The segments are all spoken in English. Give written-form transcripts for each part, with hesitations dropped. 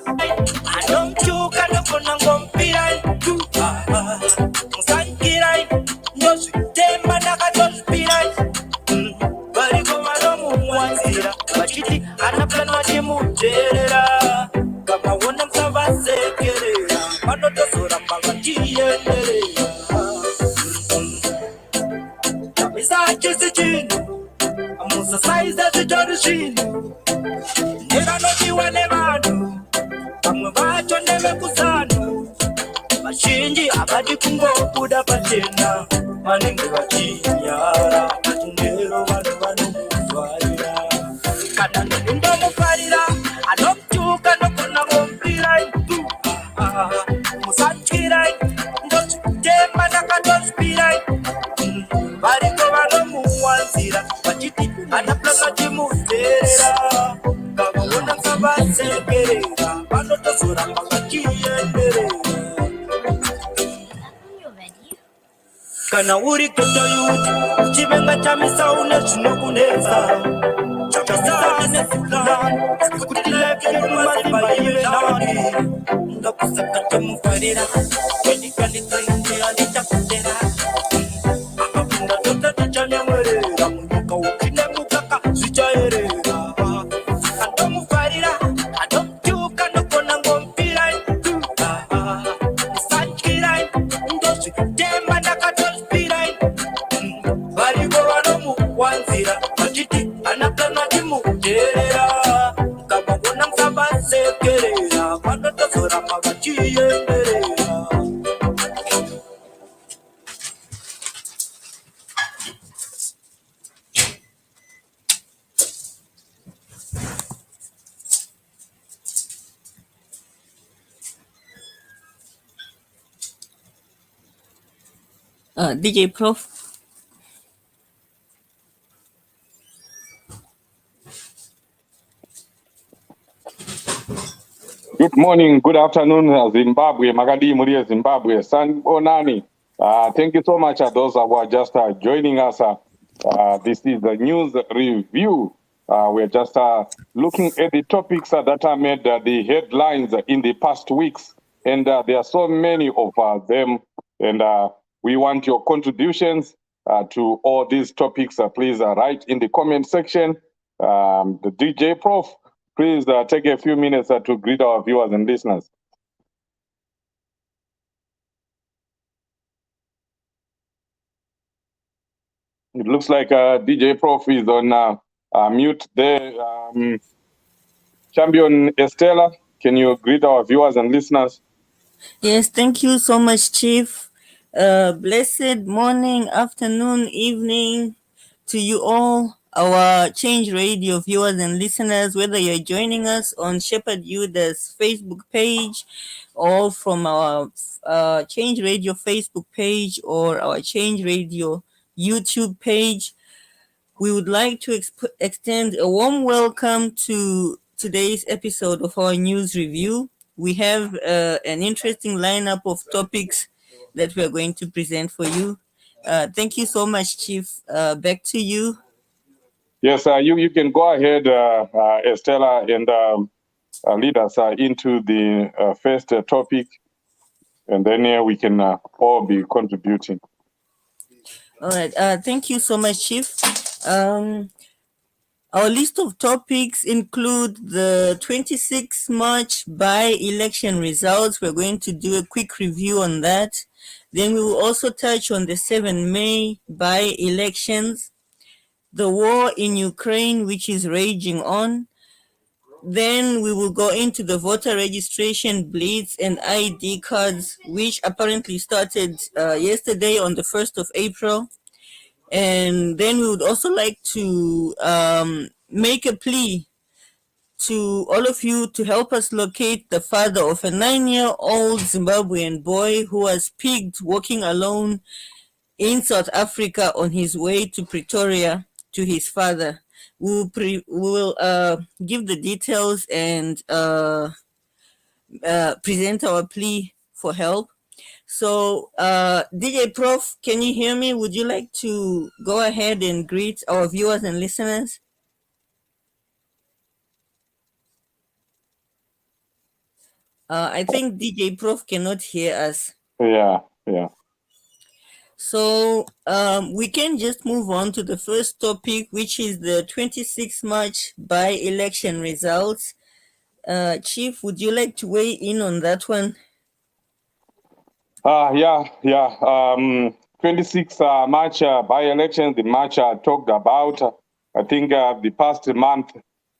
anomchuka nokona ngompirai musankirai ndozvitemba nakatozvipirai variko vanomuwanzira vachiti ana plani vachimuteerera vakaona musavasekerera vanotozoramba vachienderera misachisi chinhu musasaiza zvitori zvinhu nevanodiwa nevanhu vamwe vacho nevekusano vazhinji havadi kungobuda pachena vanenge vachinyara patindero vanhu vanomuzvarira kana ndomufarira anotuka nogona ngompirai musatyirai ndozvitemba nakatozvipirai variko vanomuwanzira vachiti ana plana chimuteerera ngavaona savasekerera vanotozoramba vachienderera kana uri ketoyuti chivenga chamisaune zvinokunetsa chakasanesiplan kuti lekeumazimba ive nani ndakusakatemufarira kwendikanditoindia ndichakutera akapinda totatichanyamwerera munyika ukine mukaka zvichaerera andomufarira anotyuka nogona ngompirai musatyirai ndozvitemba nakatozvipirai variko vanomuwanzira vachiti ana plana chimuteerera mukavagona musavasekerera vanotozoramba vachienderera. DJ Prof. Good morning, good afternoon, Zimbabwe, Magadi Murie, Zimbabwe, Sanbonani. Thank you so much, those who are just joining us. This is the news review. We're just looking at the topics that have made the headlines in the past weeks. And there are so many of them. And we want your contributions to all these topics. Please write in the comment section. The DJ Prof, please take a few minutes to greet our viewers and listeners. It looks like DJ Prof is on mute there. Champion Estella, can you greet our viewers and listeners? Yes, thank you so much, Chief. Blessed morning, afternoon, evening to you all, our Change Radio viewers and listeners, whether you're joining us on Shepherd Yuda's Facebook page or from our Change Radio Facebook page or our Change Radio YouTube page. We would like to extend a warm welcome to today's episode of our news review. We have an interesting lineup of topics that we're going to present for you. Thank you so much, Chief. Back to you. Yes, you can go ahead, Estella, and lead us into the first topic, and then we can all be contributing. All right. Thank you so much, Chief. Our list of topics include the 26 March by-election results. We're going to do a quick review on that. Then we will also touch on the 7 May by-elections, the war in Ukraine, which is raging on. Then we will go into the voter registration blitz and ID cards, which apparently started yesterday on the 1st of April. And then we would also like to make a plea to all of you to help us locate the father of a 9-year-old Zimbabwean boy who was pigged walking alone in South Africa on his way to Pretoria to his father. We will give the details and present our plea for help. So, DJ Prof, can you hear me? Would you like to go ahead and greet our viewers and listeners? I think DJ Prof cannot hear us. Yeah, yeah. So we can just move on to the first topic, which is the 26 March by-election results. Chief, would you like to weigh in on that one? Yeah. 26 March by-election, the March talked about. I think the past month,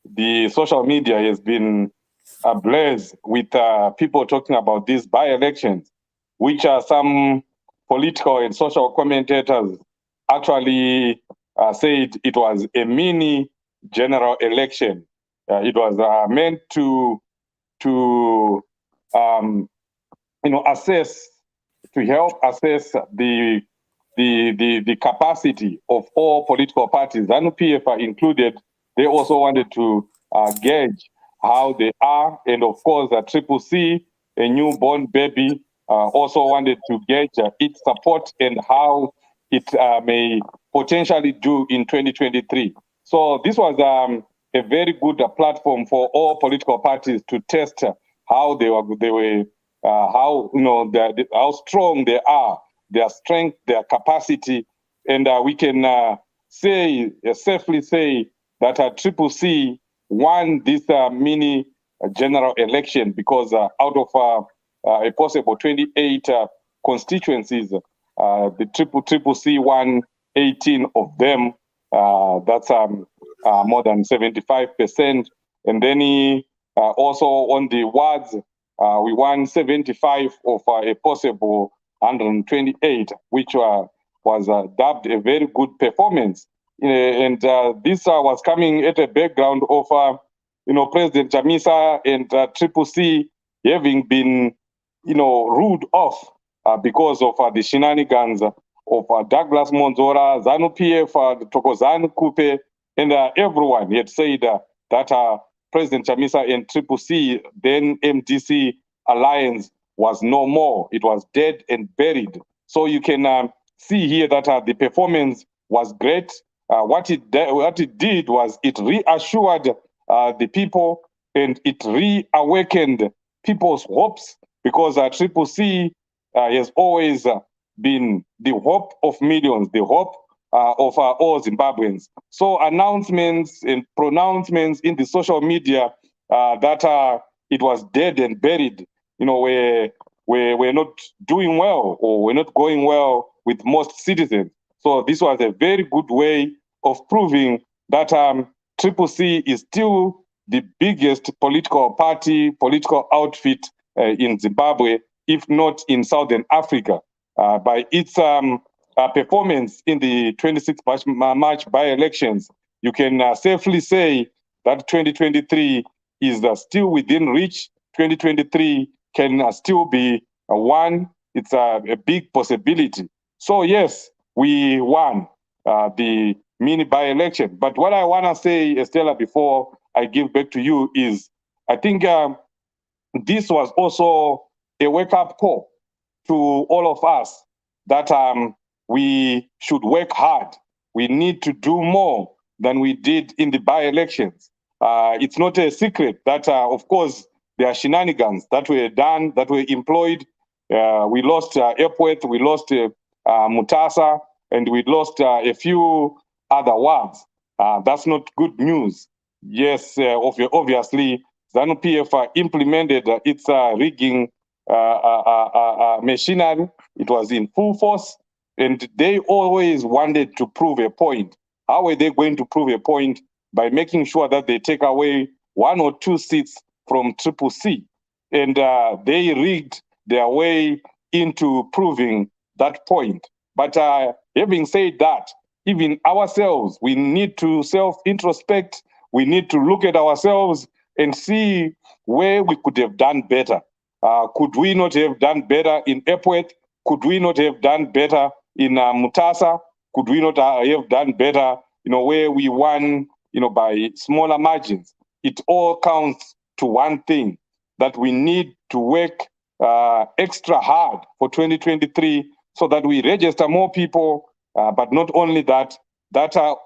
the social media has been ablaze with people talking about these by-elections, which are some political and social commentators actually said it was a mini general election. It was meant to um, assess to help assess the capacity of all political parties, ZANU-PF are included. They also wanted to gauge how they are, and of course, Triple C, a newborn baby, also wanted to gauge its support and how it may potentially do in 2023. So this was a very good platform for all political parties to test how they were how how strong they are, their strength, their capacity, and we can safely say that Triple C won this mini general election because out of a possible 28 constituencies, the Triple C won 18 of them. That's more than 75%, and then he also on the wards. We won 75 of a possible 128, which was dubbed a very good performance. And this was coming at a background of, President Chamisa and Triple C having been, ruled off because of the shenanigans of Douglas Monzora, ZANU-PF, Tokozani Kupe, and everyone had said that President Chamisa and Triple C, then MDC alliance, was no more. It was dead and buried. So you can see here that the performance was great. What it did was it reassured the people and it reawakened people's hopes because Triple C has always been the hope of millions, the hope of all Zimbabweans. So announcements and pronouncements in the social media that it was dead and buried, we're not doing well or we're not going well with most citizens. So this was a very good way of proving that Triple C is still the biggest political party, political outfit in Zimbabwe, if not in Southern Africa, by its performance in the 26 March by-elections. You can safely say that 2023 is still within reach. 2023 can still be won. It's a big possibility. So yes, we won the mini by-election. But what I want to say, Estella, before I give back to you is, I think this was also a wake-up call to all of us that we should work hard. We need to do more than we did in the by-elections. It's not a secret that, of course, there are shenanigans that were done, that were employed. We lost Epworth, we lost Mutasa, and we lost a few other wards. That's not good news. Yes, obviously, ZANU-PF implemented its rigging machinery. It was in full force, and they always wanted to prove a point. How were they going to prove a point? By making sure that they take away 1 or 2 seats from Triple C. And they rigged their way into proving that point. But having said that, even ourselves, we need to self-introspect. We need to look at ourselves and see where we could have done better. Could we not have done better in Epworth? Could we not have done better in Mutasa? Could we not have done better, where we won, by smaller margins? It all counts to one thing, that we need to work extra hard for 2023 so that we register more people, but not only that,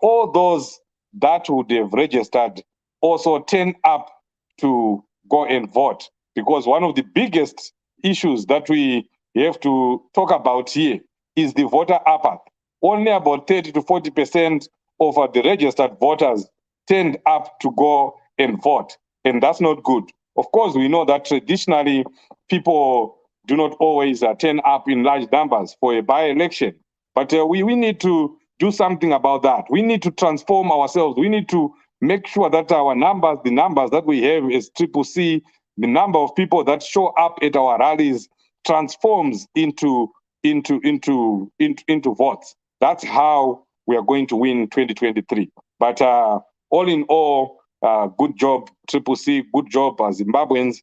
all those that would have registered also turn up to go and vote. because one of the biggest issues that we have to talk about here is the voter apathy. Only about 30 to 40% of the registered voters turned up to go and vote, and that's not good. Of course, we know that traditionally people do not always turn up in large numbers for a by-election, but we need to do something about that. We need to transform ourselves. We need to make sure that our numbers, the numbers that we have as CCC, the number of people that show up at our rallies transforms into votes. That's how we are going to win 2023. But all in all, good job, CCC, good job, Zimbabweans.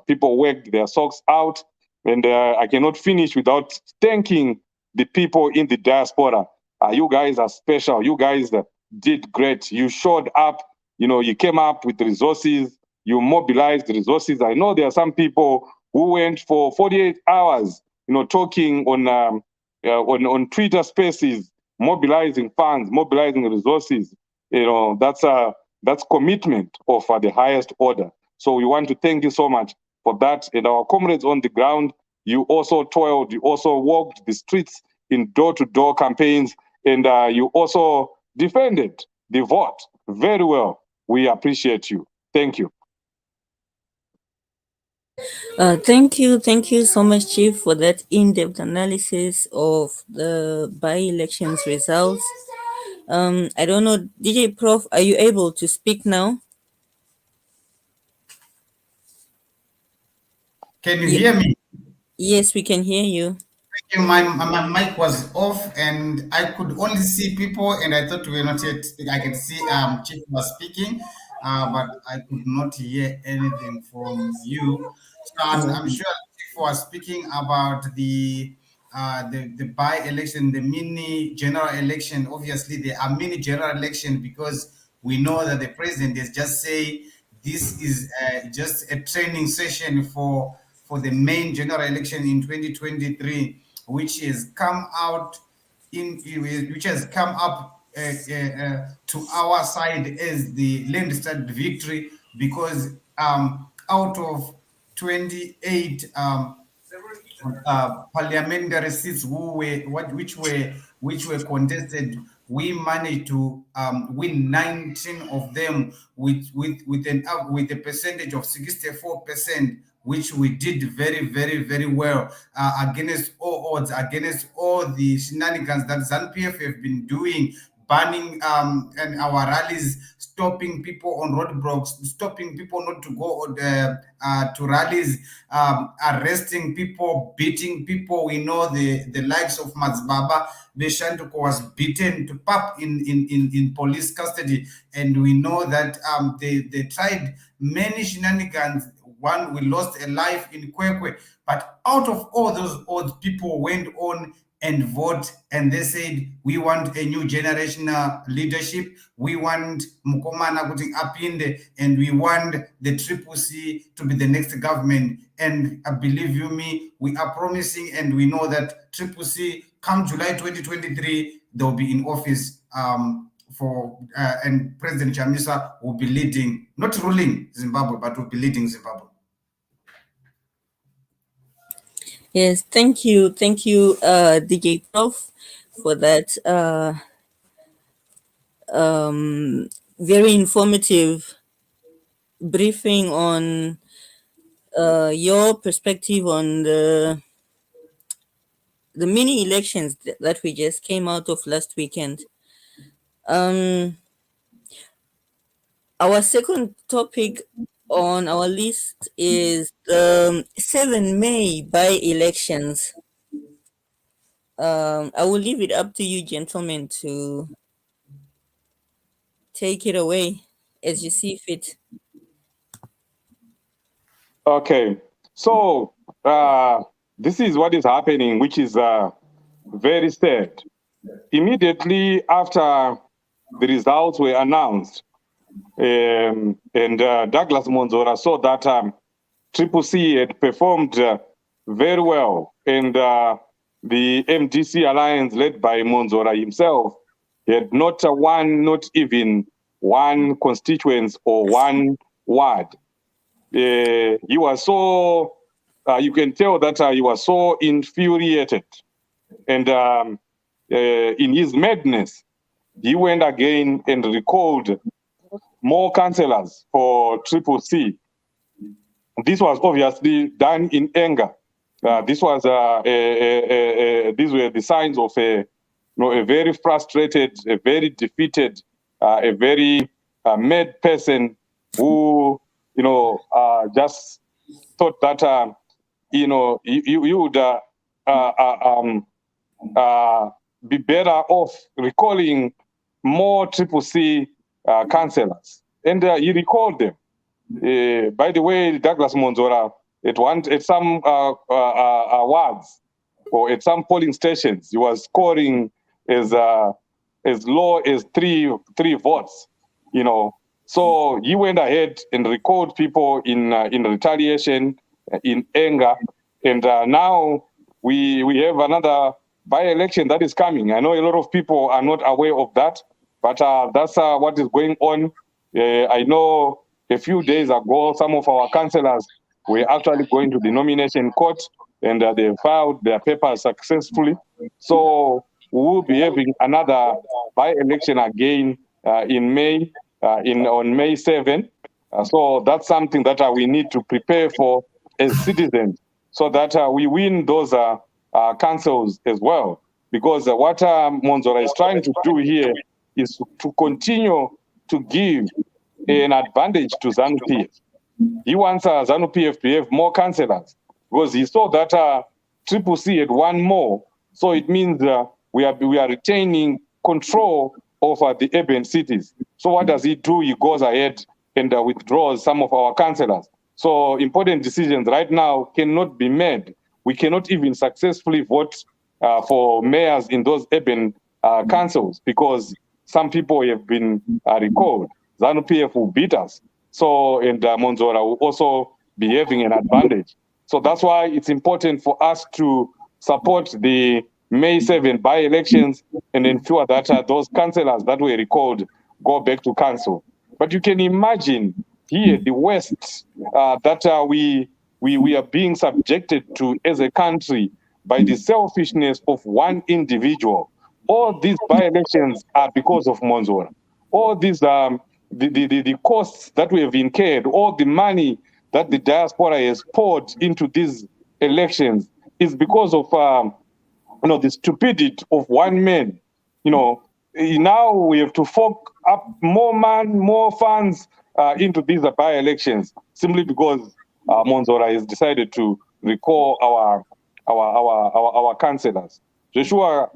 People worked their socks out, and I cannot finish without thanking the people in the diaspora. You guys are special. You guys did great. You showed up, you came up with resources, you mobilized resources. I know there are some people who went for 48 hours, talking on Twitter Spaces, mobilizing funds, mobilizing resources. That's commitment of the highest order. So we want to thank you so much for that. And our comrades on the ground, you also toiled, you also walked the streets in door-to-door campaigns, and you also defended the vote very well. We appreciate you. Thank you. Thank you so much, Chief, for that in-depth analysis of the by-elections results. I don't know, DJ Prof, are you able to speak now? Can you hear me? Yes, we can hear you. Thank you. My mic was off and I could only see people, and I thought we were not yet. I could see Chief was speaking, but I could not hear anything from you. So I'm sure Chief was speaking about the by-election, the mini general election. Obviously, there are mini general election because we know that the president is just saying this is just a training session for the main general election in 2023, which has come up to our side as the landslide victory, because out of 28 parliamentary seats which were contested, we managed to win 19 of them with a percentage of 64%, which we did very, very, very well against all odds, against all the shenanigans that ZANU-PF have been doing, banning and our rallies, stopping people on roadblocks, stopping people not to go to rallies, arresting people, beating people. We know the likes of Mazbaba Beshantuko was beaten to pulp in police custody, and we know that they tried many shenanigans. One, we lost a life in Kwekwe, but out of all those odds, people went on and vote, and they said, we want a new generational leadership, we want Mukomana Kuti Apinde, and we want the CCC to be the next government. And believe you me, we are promising, and we know that CCC come July 2023, they'll be in office and President Chamisa will be leading, not ruling Zimbabwe, but will be leading Zimbabwe. Yes, thank you, DJ Prof, for that very informative briefing on your perspective on the mini elections that we just came out of last weekend. Our second topic on our list is the 7 May by-elections. I will leave it up to you, gentlemen, to take it away as you see fit. Okay, so this is what is happening, which is very sad. Immediately after the results were announced, and Douglas Monzora saw that CCC had performed very well, and the MDC alliance led by Monzora himself had not even one constituency or one ward. he was so, you can tell that he was so infuriated. And in his madness, he went again and recalled more councillors for CCC. This was obviously done in anger. These were the signs of a very frustrated, a very defeated, a very mad person who, just thought that, you would be better off recalling more CCC councillors. And he recalled them. By the way, Douglas Monzora, at some wards or at some polling stations, he was scoring as low as three votes. So he went ahead and recalled people in retaliation, in anger, and now we have another by-election that is coming. I know a lot of people are not aware of that, but that's what is going on. I know a few days ago, some of our councillors were actually going to the nomination court, and they filed their papers successfully. So we will be having another by-election again in May, on May 7. So that's something that we need to prepare for as citizens, so that we win those councils as well. Because what Monzora is trying to do here is to continue to give an advantage to ZANU-PF. He wants ZANU-PF to have more councillors, because he saw that CCC had one more. So it means we are retaining control over the urban cities. So what does he do? He goes ahead and withdraws some of our councillors. So important decisions right now cannot be made. We cannot even successfully vote for mayors in those urban councils, because some people have been recalled. ZANU-PF will beat us. So, and Monzora will also be having an advantage. So that's why it's important for us to support the May 7 by-elections and ensure that those councillors that were recalled go back to council. But you can imagine here, the West, that we are being subjected to as a country by the selfishness of one individual. All these by-elections are because of Monzora. All these, the costs that we have incurred, all the money that the diaspora has poured into these elections is because of, the stupidity of one man. Now we have to fork up more funds into these by-elections simply because Monzora has decided to recall our councillors. Joshua,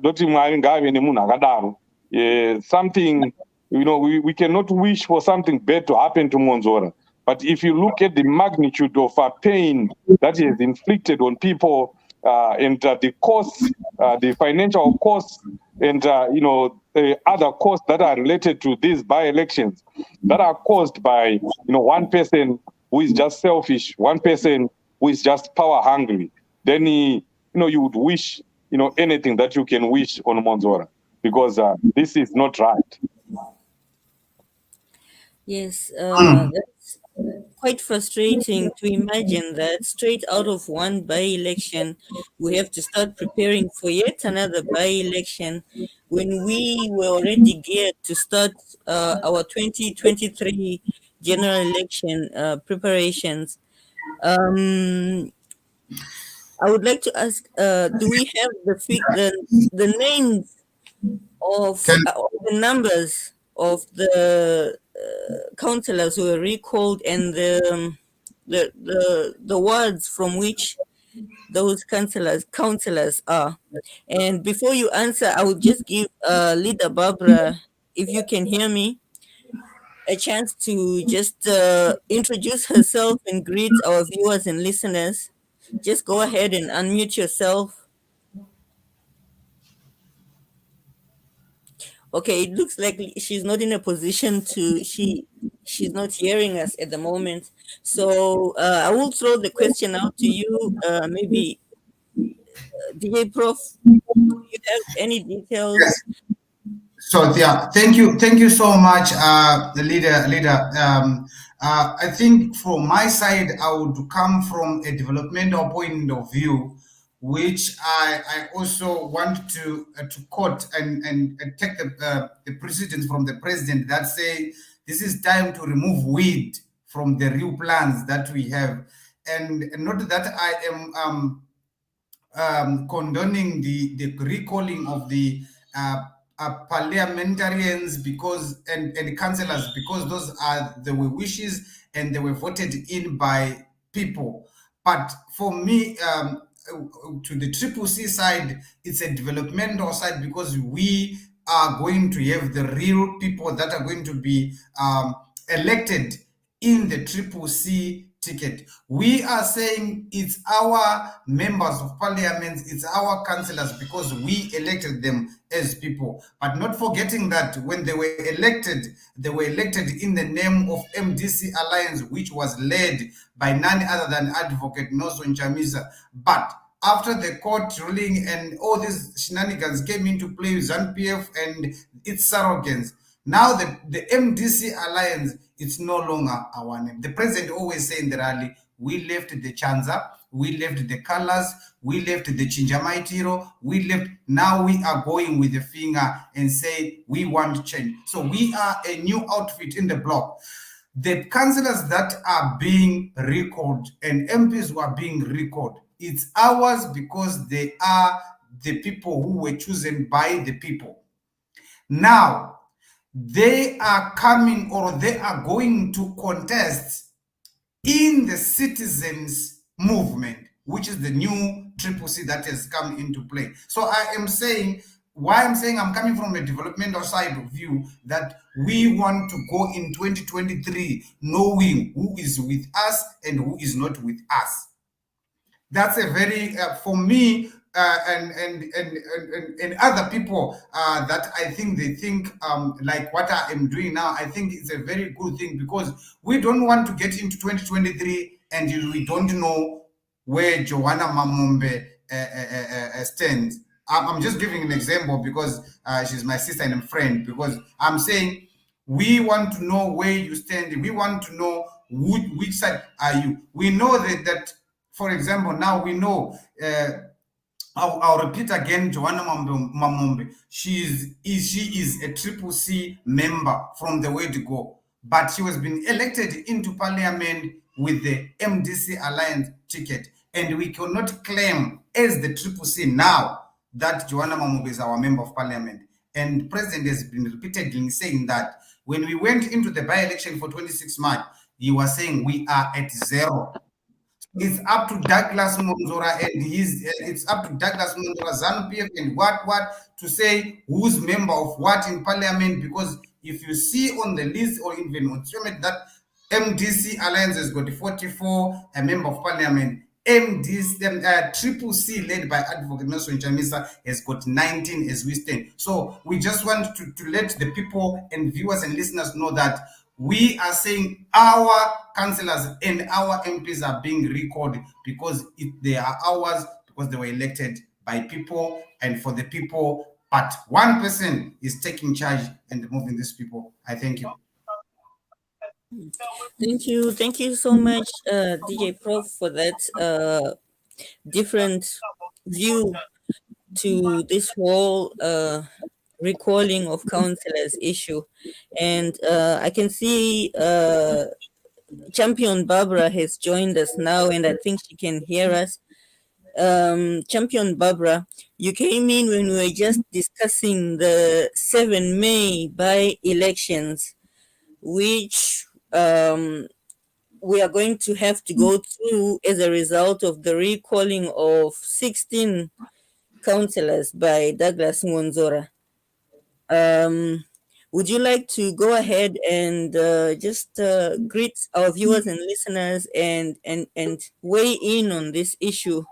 something, we cannot wish for something bad to happen to Monzora. But if you look at the magnitude of pain that he has inflicted on people, and the costs, the financial costs, and other costs that are related to these by-elections, that are caused by one person who is just selfish, one person who is just power hungry, then you would wish anything that you can wish on Monzora, because this is not right. Yes, that's quite frustrating to imagine that straight out of one by-election, we have to start preparing for yet another by-election when we were already geared to start our 2023 general election preparations. I would like to ask, do we have the names of the numbers of the councillors who were recalled and the words from which those councillors are? And before you answer, I would just give Leader Barbara, if you can hear me, a chance to just introduce herself and greet our viewers and listeners. Just go ahead and unmute yourself. Okay, it looks like she's not in a position to, she's not hearing us at the moment. So I will throw the question out to you, maybe DJ Prof, do you have any details? Yes. So yeah, thank you so much, leader I think from my side, I would come from a developmental point of view, which I also want to quote and take the precedence from the president that say this is time to remove weed from the real plans that we have, and not that I am condoning the recalling of the parliamentarians because and councillors, because those are the wishes and they were voted in by people. But for me, to the CCC side, it's a developmental side because we are going to have the real people that are going to be elected in the CCC ticket. We are saying it's our members of parliament, it's our councillors because we elected them as people, but not forgetting that when they were elected in the name of MDC Alliance, which was led by none other than Advocate Nelson Chamisa. But after the court ruling and all these shenanigans came into play with ZANU-PF and its surrogates, now the MDC Alliance, it's no longer our name. The president always say in the rally, we left the Chanza, we left the colors, we left the Chinjamaitiro, we left. Now we are going with the finger and say we want change. So we are a new outfit in the block. The councillors that are being recalled and MPs who are being recalled, it's ours because they are the people who were chosen by the people. Now, they are coming or they are going to contest in the citizens movement, which is the new CCC that has come into play. So I am saying, why I'm saying I'm coming from a developmental side of view, that we want to go in 2023 knowing who is with us and who is not with us. That's a very, for me, and other people that I think they think like what I am doing now, I think it's a very good thing because we don't want to get into 2023 and we don't know where Joanna Mamombe stands. I'm just giving an example because she's my sister and a friend, because I'm saying we want to know where you stand. We want to know which side are you. We know that for example, now we know I'll repeat again, Joanna Mamombe, she is a CCC member from the word go, but she was being elected into parliament with the MDC Alliance ticket, and we cannot claim as the CCC now that Joanna Mamombe is our member of parliament. And the president has been repeatedly saying that when we went into the by-election for 26 March, he was saying we are at zero. It's up to Douglas Monzora and it's up to Douglas Monzora, ZANU-PF and what to say who's member of what in parliament, because if you see on the list or even on Summit that MDC Alliance has got 44 a member of parliament, MDC CCC led by Advocate Nelson Chamisa has got 19 as we stand. So we just want to let the people and viewers and listeners know that we are saying our councillors and our MPs are being recalled because they are ours, because they were elected by people and for the people. But one person is taking charge and moving these people. I thank you. Thank you so much, DJ Prof, for that different view to this whole recalling of councillors issue. And I can see Champion Barbara has joined us now, and I think she can hear us. Champion Barbara, you came in when we were just discussing the 7 May by-elections, which we are going to have to go through as a result of the recalling of 16 councillors by Douglas Ngonzora. Would you like to go ahead and just greet our viewers and listeners and weigh in on this issue?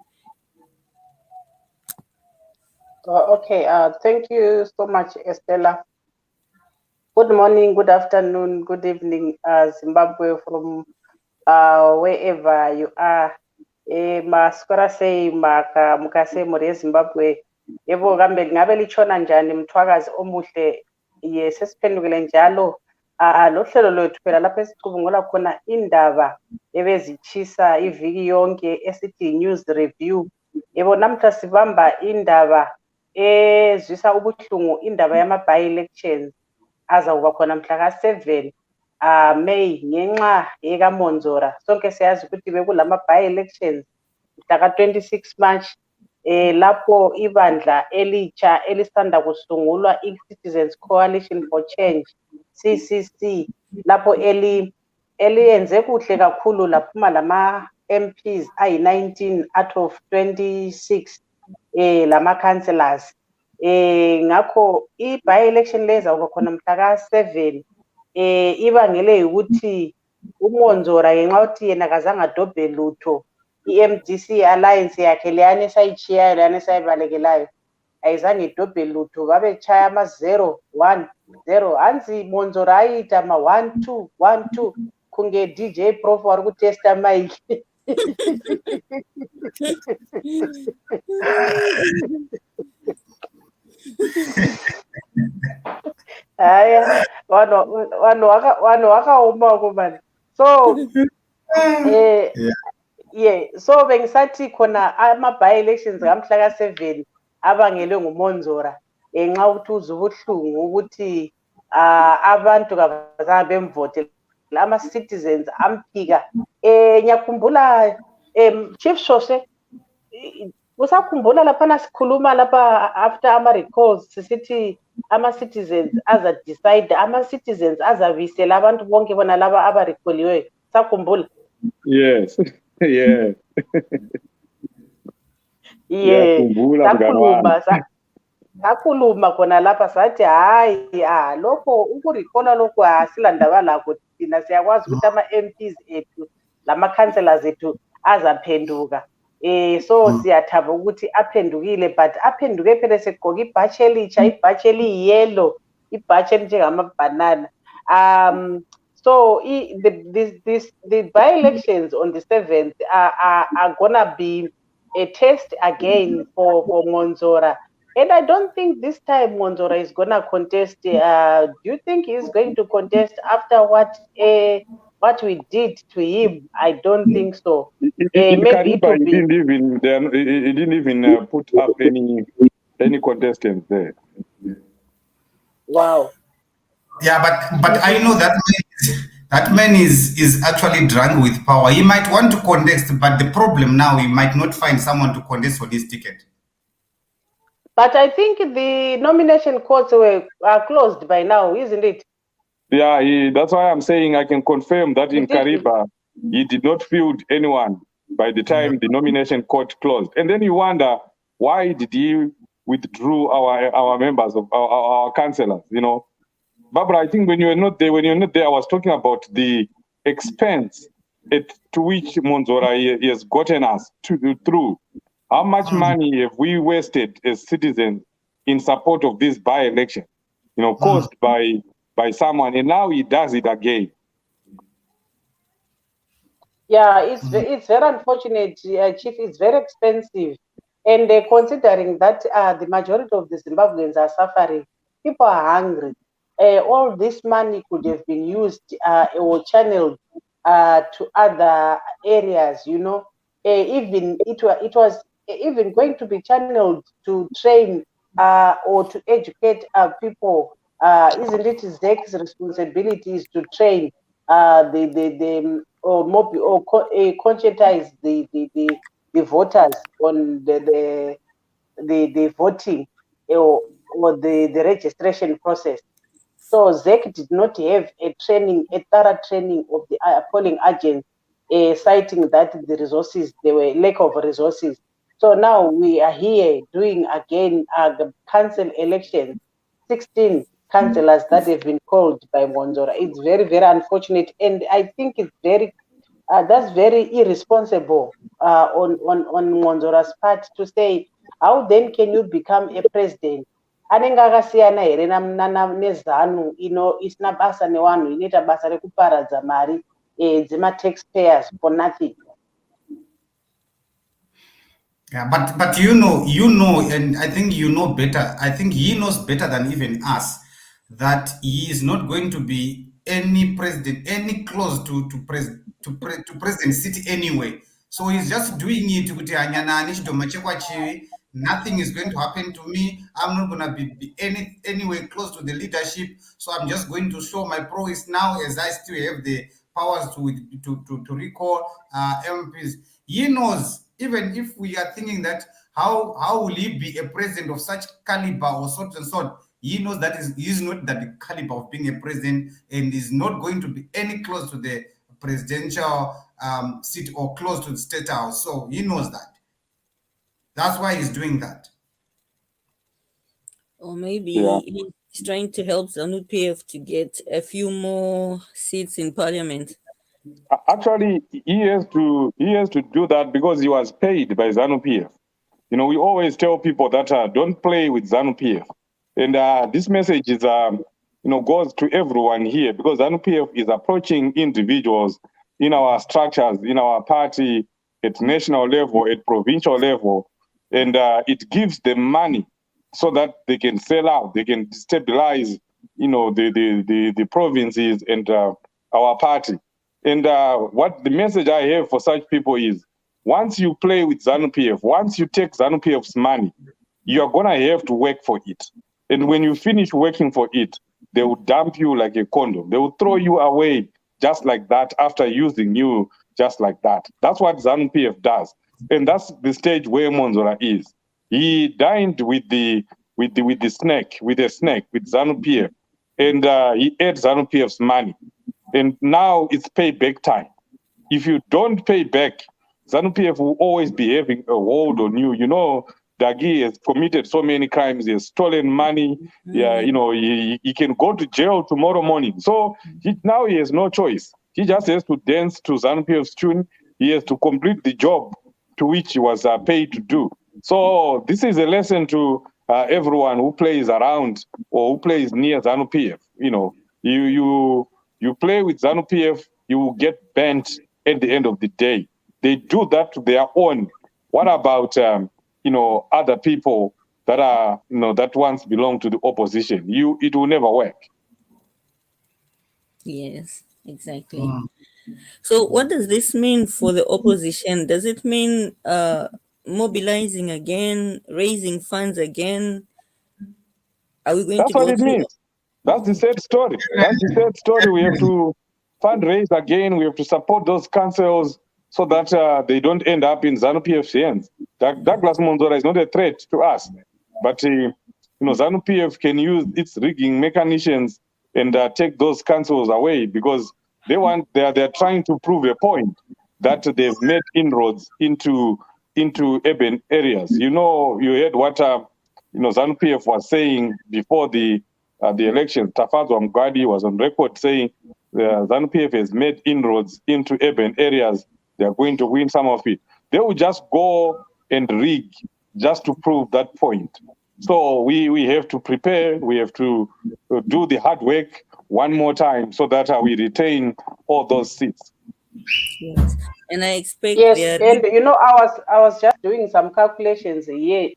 Okay, thank you so much, Estella. Good morning, good afternoon, good evening, Zimbabwe, from wherever you are. Maskora sei mukase muri Zimbabwe. Yebo kambe ngabe lichona njani mthwakazi omuhle. Yes, sesiphendukile njalo lo hlelo lwethu phela lapho esicubungula khona indaba ebezitshisa iviki yonke esithi news review. Yebo, namhla sibamba indaba ezwisa ubuhlungu, indaba yama-by-elections azawuba khona mhla ka-7 May ngenxa yekaMonzora. Sonke siyazi ukuthi bekulama by-elections mhla ka-26 March lapho ibandla elitsha elisanda kusungulwa i-Citizens Coalition for Change, CCC, lapho eliyenze kuhle kakhulu laphuma lama MPs ayi-19 out of 26 lama councillors. Ngakho i-by-election leza khona mhla ka-7 ibangele ukuthi uMonzora ngenxa yokuthi yena kazange adobhe lutho, i-MDC alliance yakhe leyana esayichiyayo leyana esayibalekelayo ayizange idobhe lutho, babechaya ama-0 1 0 hansi Monzora ayita ama-1 2 1 2 kunge DJ Prof wari kutesta mic. Haya, vanhu vakaoma kumani. So yeah, so bengisathi khona ama-by-elections ngamhla ka-7 abangelwe nguMonzora ngenxa ukuthi uzwa ubuhlungu ukuthi abantu kabazange bemvote, ama-citizens amphika. Ngiyakhumbula Chief Shoshe, usakhumbula laphana sikhuluma lapha after ama-recalls sisithi ama-citizens aza-decide, ama-citizens azabisela abantu bonke bona laba abarecalliweyo, sakhumbula? Yes. Yeah. Sakhuluma khona lapha sathi hayi lokho ukurecalla lokho asilandaba lakho, thina siyakwazi ukuthi ama-MPs ethu lama-councillors ethu azaphenduka. So siyathaba ukuthi aphendukile, but aphenduke phela segqoka ibhatshi elitsha, ibhatshi eliyi-yellow, ibhatshi elinjengamabhanana. So the by-elections on the 7th are gonna be a test again for Monzora. And I don't think this time Monzora is gonna contest. Do you think he's going to contest after what we did to him? I don't think so. Maybe he didn't even put up any contestants there. Wow. Yeah, but I know that man is actually drunk with power. He might want to contest, but the problem now, he might not find someone to contest for this ticket. But I think the nomination courts are closed by now, isn't it? Yeah, that's why I'm saying I can confirm that in Kariba, he did not field anyone by the time the nomination court closed. And then you wonder, why did he withdraw our members of our councillors, you know? Barbara, I think when you're not there, I was talking about the expense to which Monzora has gotten us through. How much money have we wasted as citizens in support of this by-election, you know, caused by someone, and now he does it again. Yeah, it's very unfortunate, Chief. It's very expensive, and considering that the majority of the Zimbabweans are suffering, people are hungry. All this money could have been used or channeled to other areas, you know. Even it was even going to be channeled to train or to educate people. Isn't it ZEC's responsibilities to train conscientize the voters on the voting or the registration process? So ZEC did not have a thorough training of the polling agents, citing that there were lack of resources. So now we are here doing again the council elections, 16 councillors that have been called by Monzora. It's very, very unfortunate, and I think it's that's very irresponsible on Monzora's part to say, how then can you become a president? Anengakasiyana here nezanu, you know, isina basa newanhu inoita basa rekuparadza mari dzema taxpayers for nothing. Yeah, but you know, and I think you know better. I think he knows better than even us that he is not going to be any president, any clause to president sit anyway. So he's just doing it with nothing is going to happen to me. I'm not gonna be anyway close to the leadership. So I'm just going to show my prowess now as I still have the powers to recall MPs. He knows, even if we are thinking that how will he be a president of such caliber or sort and sort, he knows that he's not that the caliber of being a president and is not going to be any close to the presidential seat or close to the state house. So he knows that. That's why he's doing that. Or maybe Yeah. he's trying to help ZANU-PF to get a few more seats in parliament. Actually, he has to do that because he was paid by ZANU-PF. You know, we always tell people that don't play with ZANU-PF, and this message is goes to everyone here, because ZANU-PF is approaching individuals in our structures, in our party, at national level, at provincial level, and it gives them money so that they can sell out, they can destabilize, the provinces and our party. And what the message I have for such people is, once you play with ZANU-PF, once you take ZANU-PF's money, you are going to have to work for it. And when you finish working for it, they will dump you like a condom. They will throw you away just like that after using you just like that. That's what ZANU-PF does. And that's the stage where Monzora is. He dined with the snake, with ZANU-PF, and he ate ZANU-PF's money. And now it's payback time. If you don't pay back, ZANU-PF will always be having a hold on you. You know, Dagi has committed so many crimes. He has stolen money. Yeah, he can go to jail tomorrow morning. So now he has no choice. He just has to dance to ZANU-PF's tune. He has to complete the job to which he was paid to do. So this is a lesson to everyone who plays around or who plays near ZANU-PF. You play with ZANU-PF, you will get banned at the end of the day. They do that to their own. What about other people that are that once belonged to the opposition? It will never work. Yes, exactly. So what does this mean for the opposition? Does it mean mobilizing again, raising funds again? Are we going That's to what go it through? means. That's the sad story. That's the sad story. We have to fundraise again. We have to support those councils so that they don't end up in ZANU-PF's hands. Douglas Monzora is not a threat to us, but ZANU-PF can use its rigging mechanisms and take those councils away, because they're trying to prove a point that they've made inroads into urban areas. You heard what ZANU-PF was saying before the election. Tafazwa Mgwadi was on record saying ZANU-PF has made inroads into urban areas. They are going to win some of it. They will just go and rig just to prove that point. So we have to prepare. We have to do the hard work one more time so that we retain all those seats. Yes. And I expect yes, and I was just doing some calculations here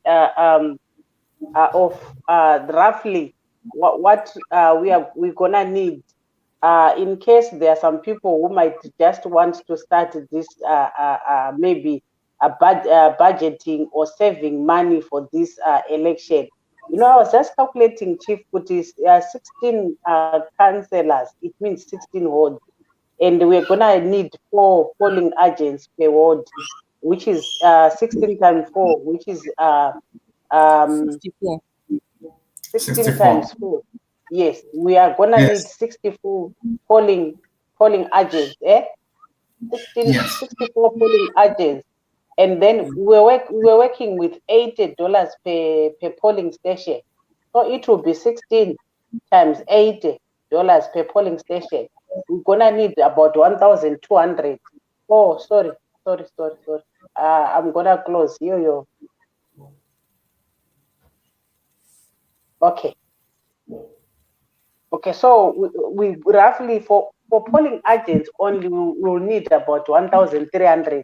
of roughly what we're gonna need in case there are some people who might just want to start this maybe budgeting or saving money for this election. I was just calculating, Chief, put is 16 councillors. It means 16 wards, and we're gonna need 4 polling agents per ward, which is 16 times 4, which is 64. 16 times 4. Yes, we are gonna need 64 polling agents, 64 polling agents, and then we're working with $80 per polling station. So it will be 16 times $80 per polling station. We're gonna need about 1,200. Oh, sorry. I'm gonna close. Okay, so we roughly for polling agents only we'll need about 1,300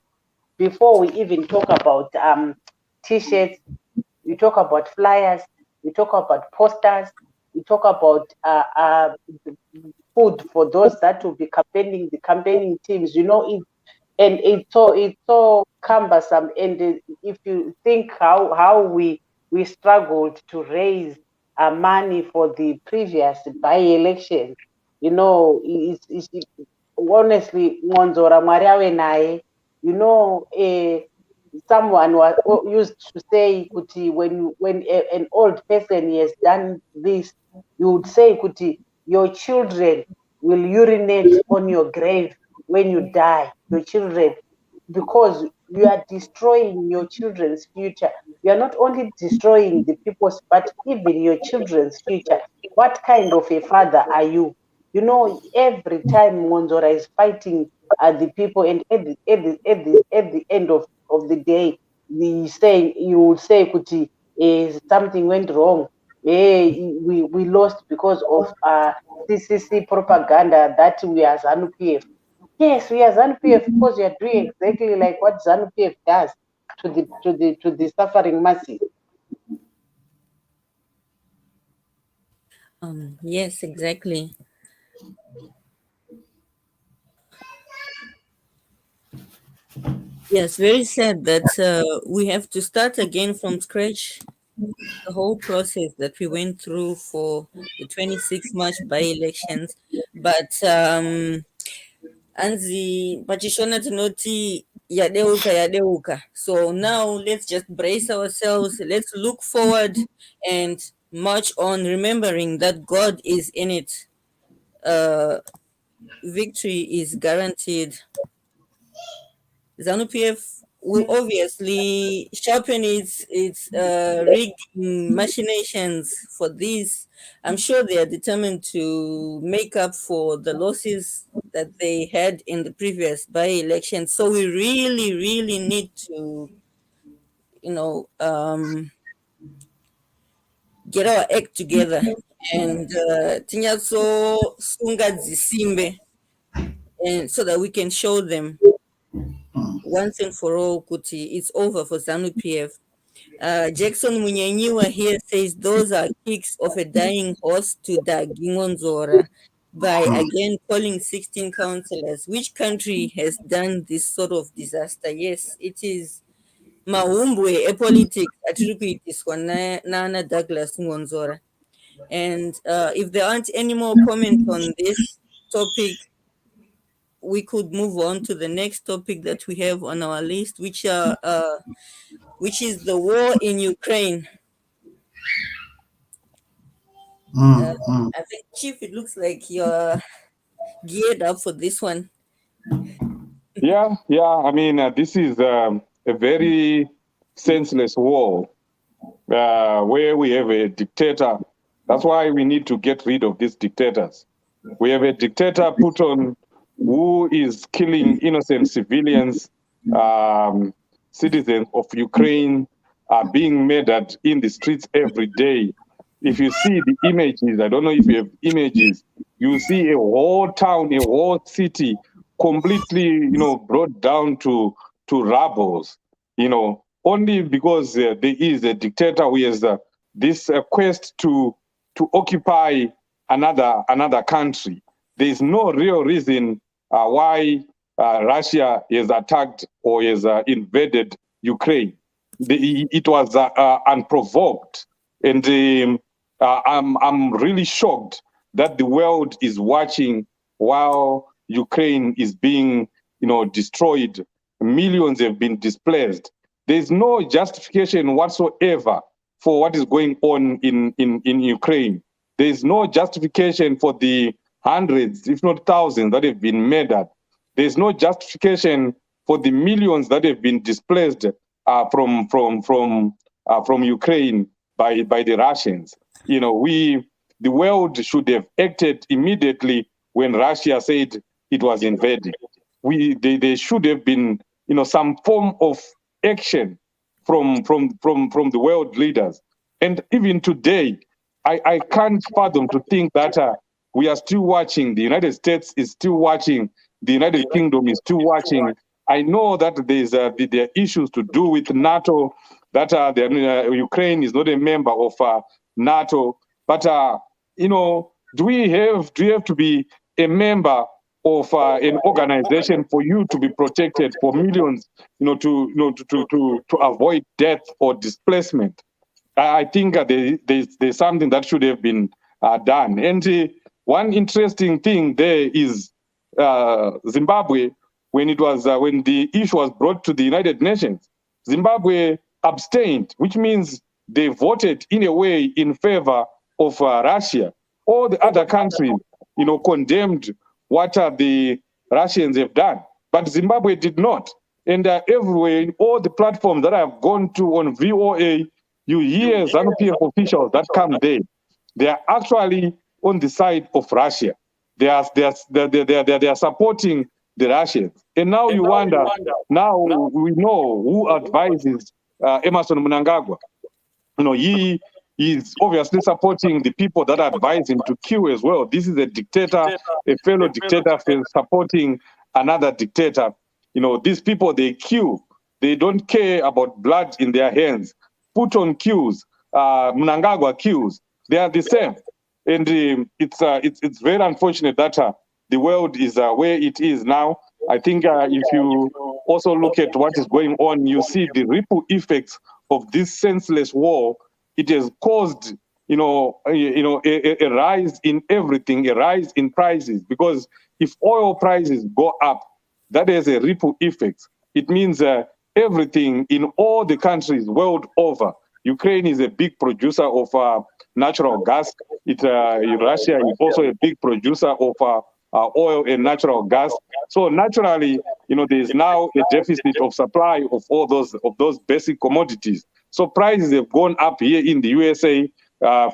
before we even talk about t-shirts, we talk about flyers, we talk about posters, we talk about food for those that will be campaigning, the campaigning teams. It's so cumbersome. And if you think how we struggled to raise money for the previous by-election, honestly, Ngonzora Mwari awe naye, someone used to say, Kuti, when an old person has done this, you would say, Kuti, your children will urinate on your grave when you die, your children, because you are destroying your children's future. You are not only destroying the people's, but even your children's future. What kind of a father are you? Every time Monzora is fighting the people, and at the end of the day, you would say, Kuti, something went wrong. We lost because of CCC propaganda that we are ZANU-PF. Yes, we are ZANU-PF because we are doing exactly like what ZANU-PF does to the suffering masses. Yes, exactly. Yes, very sad that we have to start again from scratch. The whole process that we went through for the 26 March by-elections, but anzi pachishona tinoti yadeuka. So now let's just brace ourselves. Let's look forward and march on, remembering that God is in it. Victory is guaranteed. ZANU-PF will obviously sharpen its rigging machinations for this. I'm sure they are determined to make up for the losses that they had in the previous by-election. So we really, really need to, get our act together and tinyaso sunga dzisimbe, and so that we can show them once and for all, Kuti, it's over for ZANU-PF. Jackson Munyenyiwa here says those are kicks of a dying horse to Dagingonzora by again calling 16 councillors. Which country has done this sort of disaster? Yes, it is Mahumbwe, a politics atiripitiswa Nana Douglas Ngonzora. And if there aren't any more comments on this topic, we could move on to the next topic that we have on our list, which is the war in Ukraine. I think, Chief, it looks like you're geared up for this one. Yeah. I mean, this is a very senseless war where we have a dictator. That's why we need to get rid of these dictators. We have a dictator put on who is killing innocent civilians. Citizens of Ukraine are being murdered in the streets every day. If you see the images, I don't know if you have images, you see a whole town, a whole city completely, brought down to rubbles, only because there is a dictator who has this quest to occupy another country. There is no real reason why Russia has attacked or has invaded Ukraine. It was unprovoked, and I'm really shocked that the world is watching while Ukraine is being, destroyed. Millions have been displaced. There's no justification whatsoever for what is going on in Ukraine. There's no justification for the hundreds, if not thousands, that have been murdered. There's no justification for the millions that have been displaced from Ukraine by the Russians. The world should have acted immediately when Russia said it was invading. There should have been, some form of action from the world leaders. And even today, I can't fathom to think that we are still watching. The United States is still watching. The United Kingdom is still watching. I know that there are issues to do with NATO, that Ukraine is not a member of NATO. But, do we have to be a member of an organization for you to be protected, for millions, to avoid death or displacement. I think there's something that should have been done. And one interesting thing there is Zimbabwe, when the issue was brought to the United Nations, Zimbabwe abstained, which means they voted in a way in favor of Russia. All the other countries, condemned what the Russians have done, but Zimbabwe did not. And everywhere, in all the platforms that I've gone to on VOA, you hear ZANU-PF officials that come there. They are actually on the side of Russia. They are supporting the Russians. And now you wonder, now we know who advises Emerson Mnangagwa. He is obviously supporting the people that advise him to kill as well. This is a dictator, a fellow dictator supporting another dictator. These people, they kill. They don't care about blood in their hands. Putin kills, Mnangagwa kills. They are the same. And it's very unfortunate that the world is where it is now. I think if you also look at what is going on, you see the ripple effects of this senseless war. It has caused, a rise in everything, a rise in prices. Because if oil prices go up, that has a ripple effect. It means everything in all the countries world over. Ukraine is a big producer of natural gas. Russia is also a big producer of oil and natural gas. So naturally, there's now a deficit of supply of all those basic commodities. So prices have gone up here in the USA.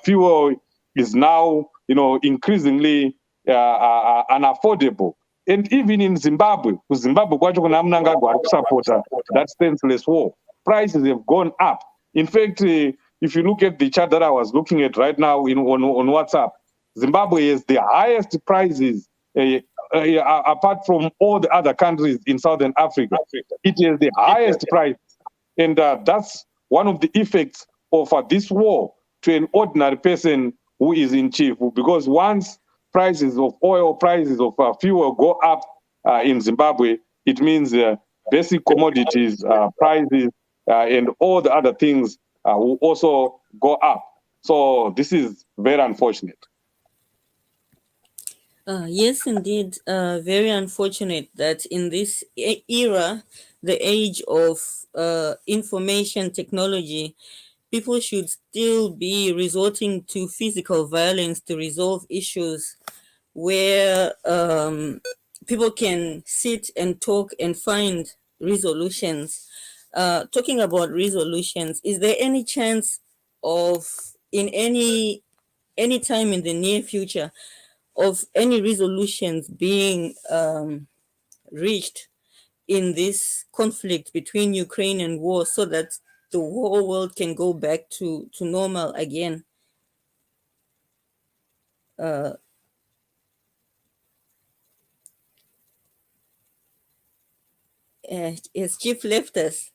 Fuel is now, increasingly unaffordable. And even in Zimbabwe, that senseless war, prices have gone up. In fact, if you look at the chart that I was looking at right now on WhatsApp, Zimbabwe has the highest prices apart from all the other countries in Southern Africa. It has the highest price. And that's one of the effects of this war to an ordinary person who is in chief. Because once prices of oil, prices of fuel go up in Zimbabwe, it means basic commodities prices and all the other things will also go up. So this is very unfortunate. Yes, indeed. Very unfortunate that in this era, the age of information technology, people should still be resorting to physical violence to resolve issues where people can sit and talk and find resolutions. Talking about resolutions, is there any chance of, in any time in the near future, of any resolutions being reached in this conflict between Ukraine and war, so that the whole world can go back to normal again? Has Chief left us?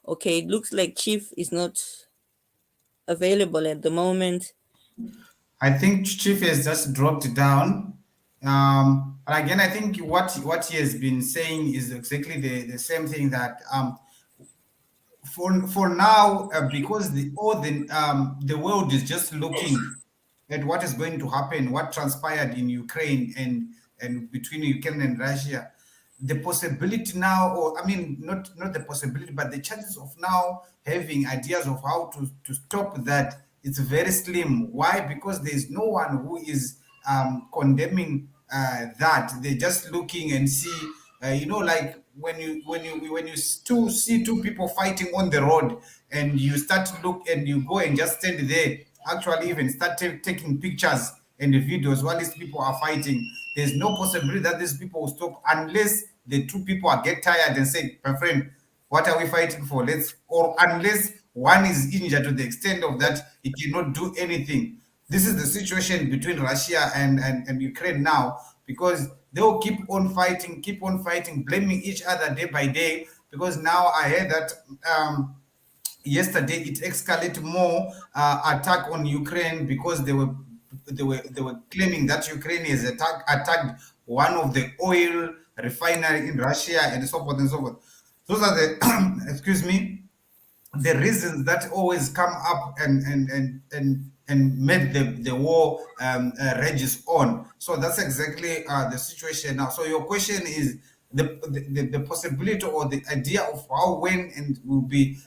Okay, it looks like Chief is not available at the moment. I think Chief has just dropped down. And again, I think what he has been saying is exactly the same thing, that for now, because the world is just looking at what is going to happen, what transpired in Ukraine and between Ukraine and Russia. The possibility now, or I mean, not the possibility, but the chances of now having ideas of how to stop that, it's very slim. Why? Because there's no one who is condemning that. They're just looking and see, like when you see two people fighting on the road, and you start to look and you go and just stand there, actually even start taking pictures and the videos while these people are fighting. There's no possibility that these people will stop unless the two people are get tired and say, my friend, what are we fighting for? Or unless one is injured to the extent of that he cannot do anything. This is the situation between Russia and Ukraine now, because they'll keep on fighting, blaming each other day by day. Because now I heard that yesterday it escalated more attack on Ukraine, because they were were claiming that Ukraine has attacked one of the oil refinery in Russia and so forth and so forth. Those are the excuse me, the reasons that always come up and made the war rages on. So that's exactly the situation now. So your question is the possibility or the idea of how, when, and will be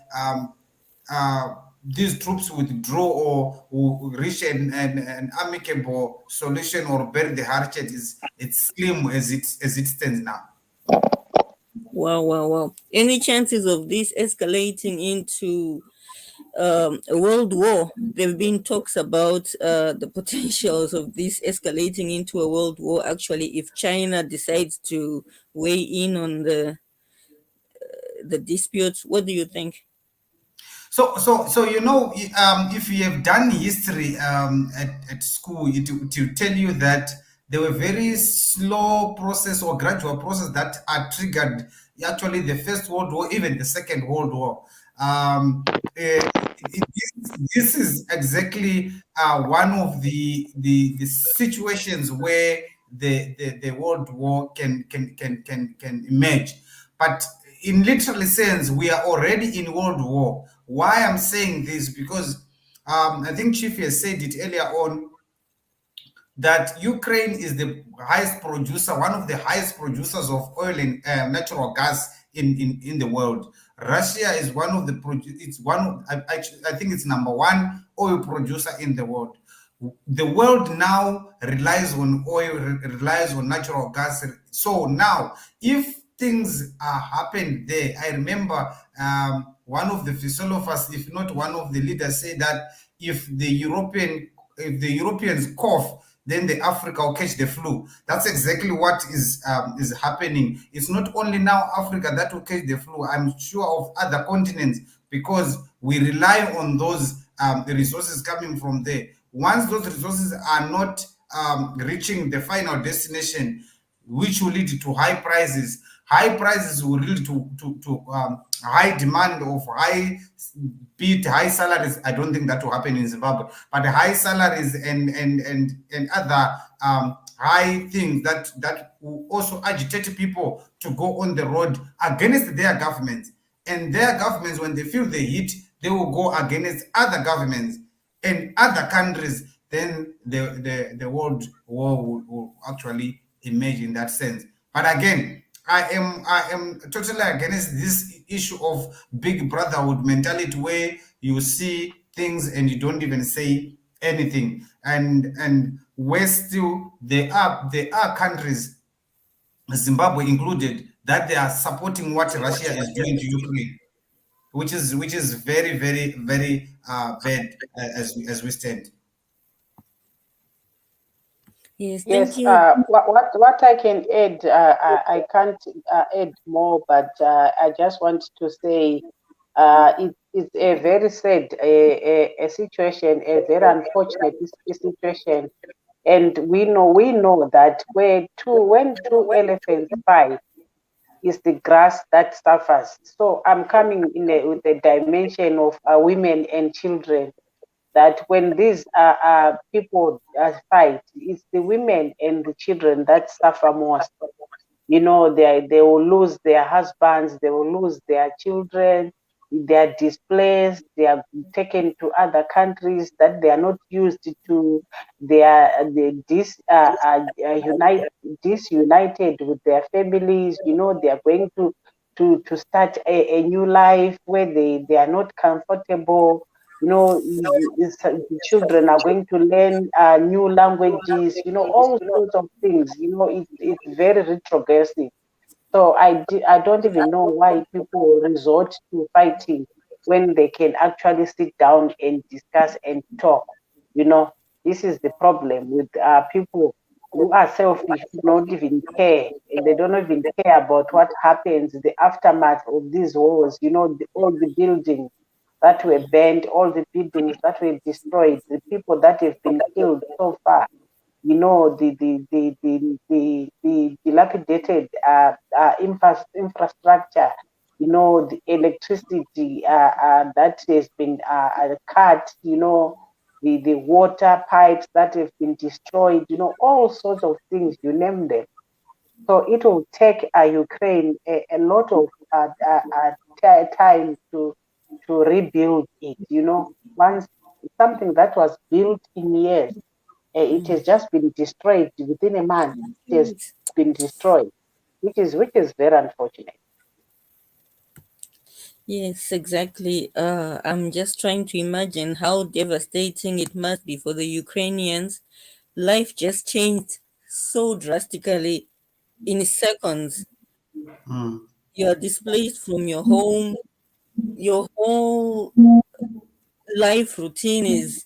these troops withdraw or will reach an amicable solution or bury the hatchet is it's slim as it stands now. Wow. Any chances of this escalating into a world war? There have been talks about the potentials of this escalating into a world war, actually, if China decides to weigh in on the disputes. What do you think? So you know, if you have done history at school, it will tell you that there were very slow process or gradual process that are triggered. Actually, the First World War, even the Second World War. This is exactly one of the situations where the World War can emerge. But in literal sense, we are already in World War. Why I'm saying this? Because I think Chief has said it earlier on that Ukraine is the highest producer, one of the highest producers of oil and natural gas in the world. Russia is one of the it's one I think it's number one oil producer in the world. The world now relies on oil, relies on natural gas. So now, if things happen there, I remember one of the philosophers, if not one of the leaders, say that if the Europeans cough, then the Africa will catch the flu. That's exactly what is happening. It's not only now Africa that will catch the flu. I'm sure of other continents, because we rely on those resources coming from there. Once those resources are not reaching the final destination, which will lead to high prices. High prices will lead to high demand of high salaries. I don't think that will happen in Zimbabwe, but high salaries and other high things that will also agitate people to go on the road against their governments. And their governments, when they feel the heat, they will go against other governments and other countries. Then the world war will actually emerge in that sense. But again, I am totally against this issue of big brotherhood mentality, where you see things and you don't even say anything. And where still there are countries, Zimbabwe included, that they are supporting what Russia is doing to Ukraine, which is very bad as we stand. Yes, Yes, thank you. what I can add, I can't add more, but I just want to say it's a very sad a situation, a very unfortunate situation, and we know that when two elephants fight, is the grass that suffers. So I'm coming with the dimension of women and children, that when these people fight, it's the women and the children that suffer most. You know, they will lose their husbands, they will lose their children, they are displaced, they are taken to other countries that they are not used to, they are disunited with their families. You know, they are going to start a new life where they are not comfortable. You know, the children are going to learn new languages, you know, all sorts of things. You know, it's very retrogressive. So I don't even know why people resort to fighting when they can actually sit down and discuss and talk. You know, this is the problem with people who are selfish, who don't even care, and they don't even care about what happens, the aftermath of these wars. You know, all the buildings that were burned, all the buildings that were destroyed, the people that have been killed so far. You know, the dilapidated infrastructure. You know, the electricity that has been cut. You know, the water pipes that have been destroyed, all sorts of things, you name them. So it will take Ukraine a lot of time to rebuild it. Once something that was built in years, it has just been destroyed within a month. It has been destroyed, which is very unfortunate. Yes, exactly. I'm just trying to imagine how devastating it must be for the Ukrainians. Life just changed so drastically in seconds. You are displaced from your home. Your whole life routine is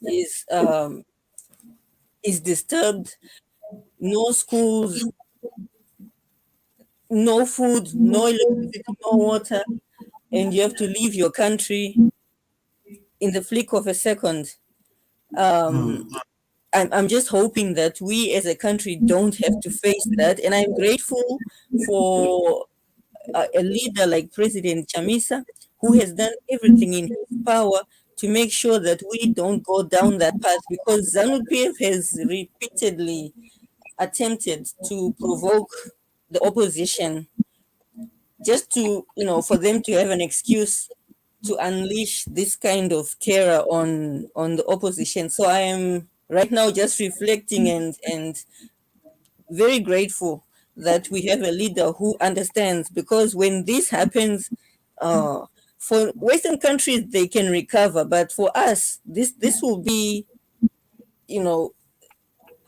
disturbed. No schools, no food, no electricity, no water, and you have to leave your country in the flick of a second. Um, I'm just hoping that we as a country don't have to face that. And I'm grateful for a leader like President Chamisa, who has done everything in his power to make sure that we don't go down that path, because ZANU-PF has repeatedly attempted to provoke the opposition just to, for them to have an excuse to unleash this kind of terror on the opposition. So I am right now just reflecting and very grateful that we have a leader who understands, because when this happens, uh, for Western countries they can recover, but for us this will be, you know,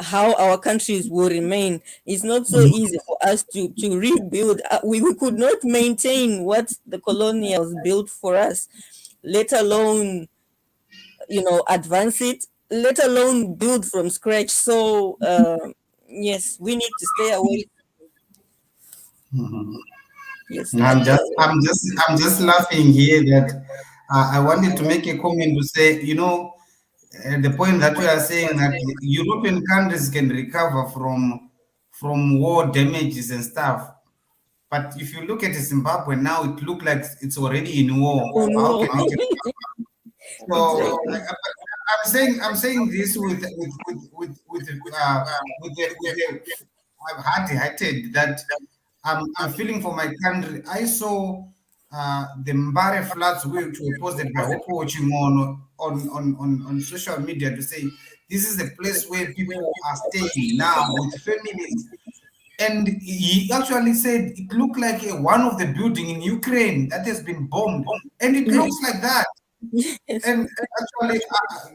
how our countries will remain. It's not so easy for us to rebuild. We could not maintain what the colonials built for us, let alone, advance it, let alone build from scratch. So yes, we need to stay away. Yes, I'm just laughing here that I wanted to make a comment to say, the point that we are saying that European countries can recover from war damages and stuff. But if you look at Zimbabwe now, it looks like it's already in war. oh How can no. it? So Exactly. I'm saying this with the hearty-hearted that I'm feeling for my country. I saw the Mbare floods which were posted by Hope Watching on social media to say this is the place where people are staying now with families. And he actually said it looked like one of the building in Ukraine that has been bombed, and it looks like that. Yes. And actually,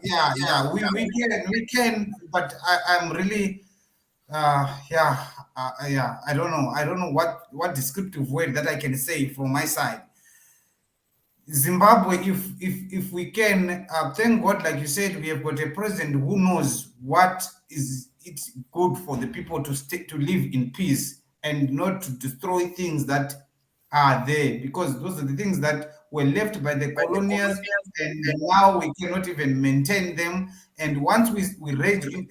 yeah, we can, but I'm really, yeah, I don't know what descriptive word that I can say from my side. Zimbabwe, if we can, thank God, like you said, we have got a president who knows what is it's good for the people to stay to live in peace and not to destroy things that are there, because those are the things that were left by the colonials, and now we cannot even maintain them. And once we rage in,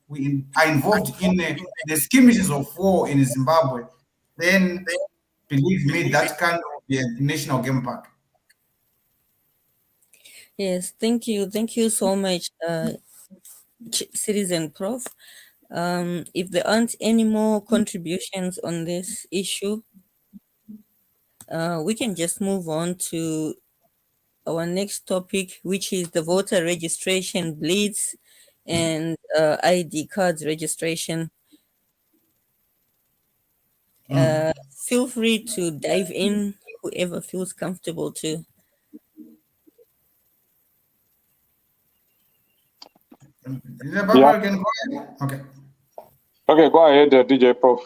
we are involved in the skirmishes of war in Zimbabwe, then believe me, that kind of be a national game park. Yes, thank you so much, Citizen Prof. If there aren't any more contributions on this issue, we can just move on to our next topic, which is the voter registration blitz and ID cards registration. Feel free to dive in, whoever feels comfortable to. Yeah. Barbara can go ahead. Okay. Okay, go ahead, DJ Prof.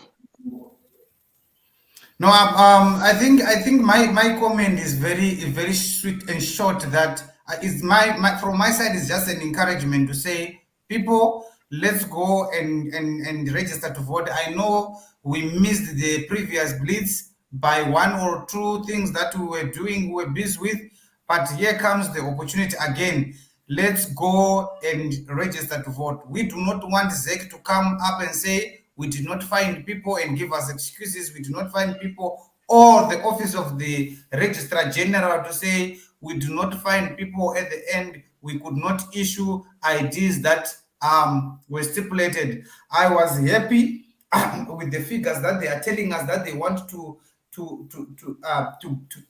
No, I think my comment is very sweet and short. That is my from my side is just an encouragement to say, people, let's go and register to vote. I know we missed the previous blitz by one or two things that we were doing, we were busy with, but here comes the opportunity again. Let's go and register to vote. We do not want ZEC to come up and say we did not find people and give us excuses. We do not find people, or the office of the registrar general to say we do not find people at the end. we could not issue IDs that were stipulated. I was happy with the figures that they are telling us that they want to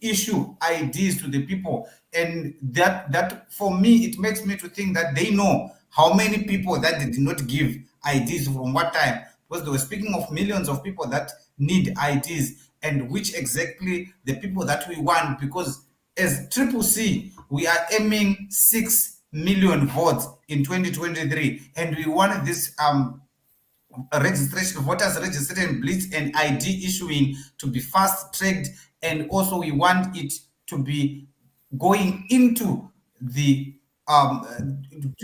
issue IDs to the people, and that for me it makes me to think that they know how many people that they did not give IDs from what time, because they were speaking of millions of people that need IDs, and which exactly the people that we want, because as CCC we are aiming 6 million votes in 2023, and we want this registration, voters registration, blitz and ID issuing to be fast-tracked, and also we want it to be going into the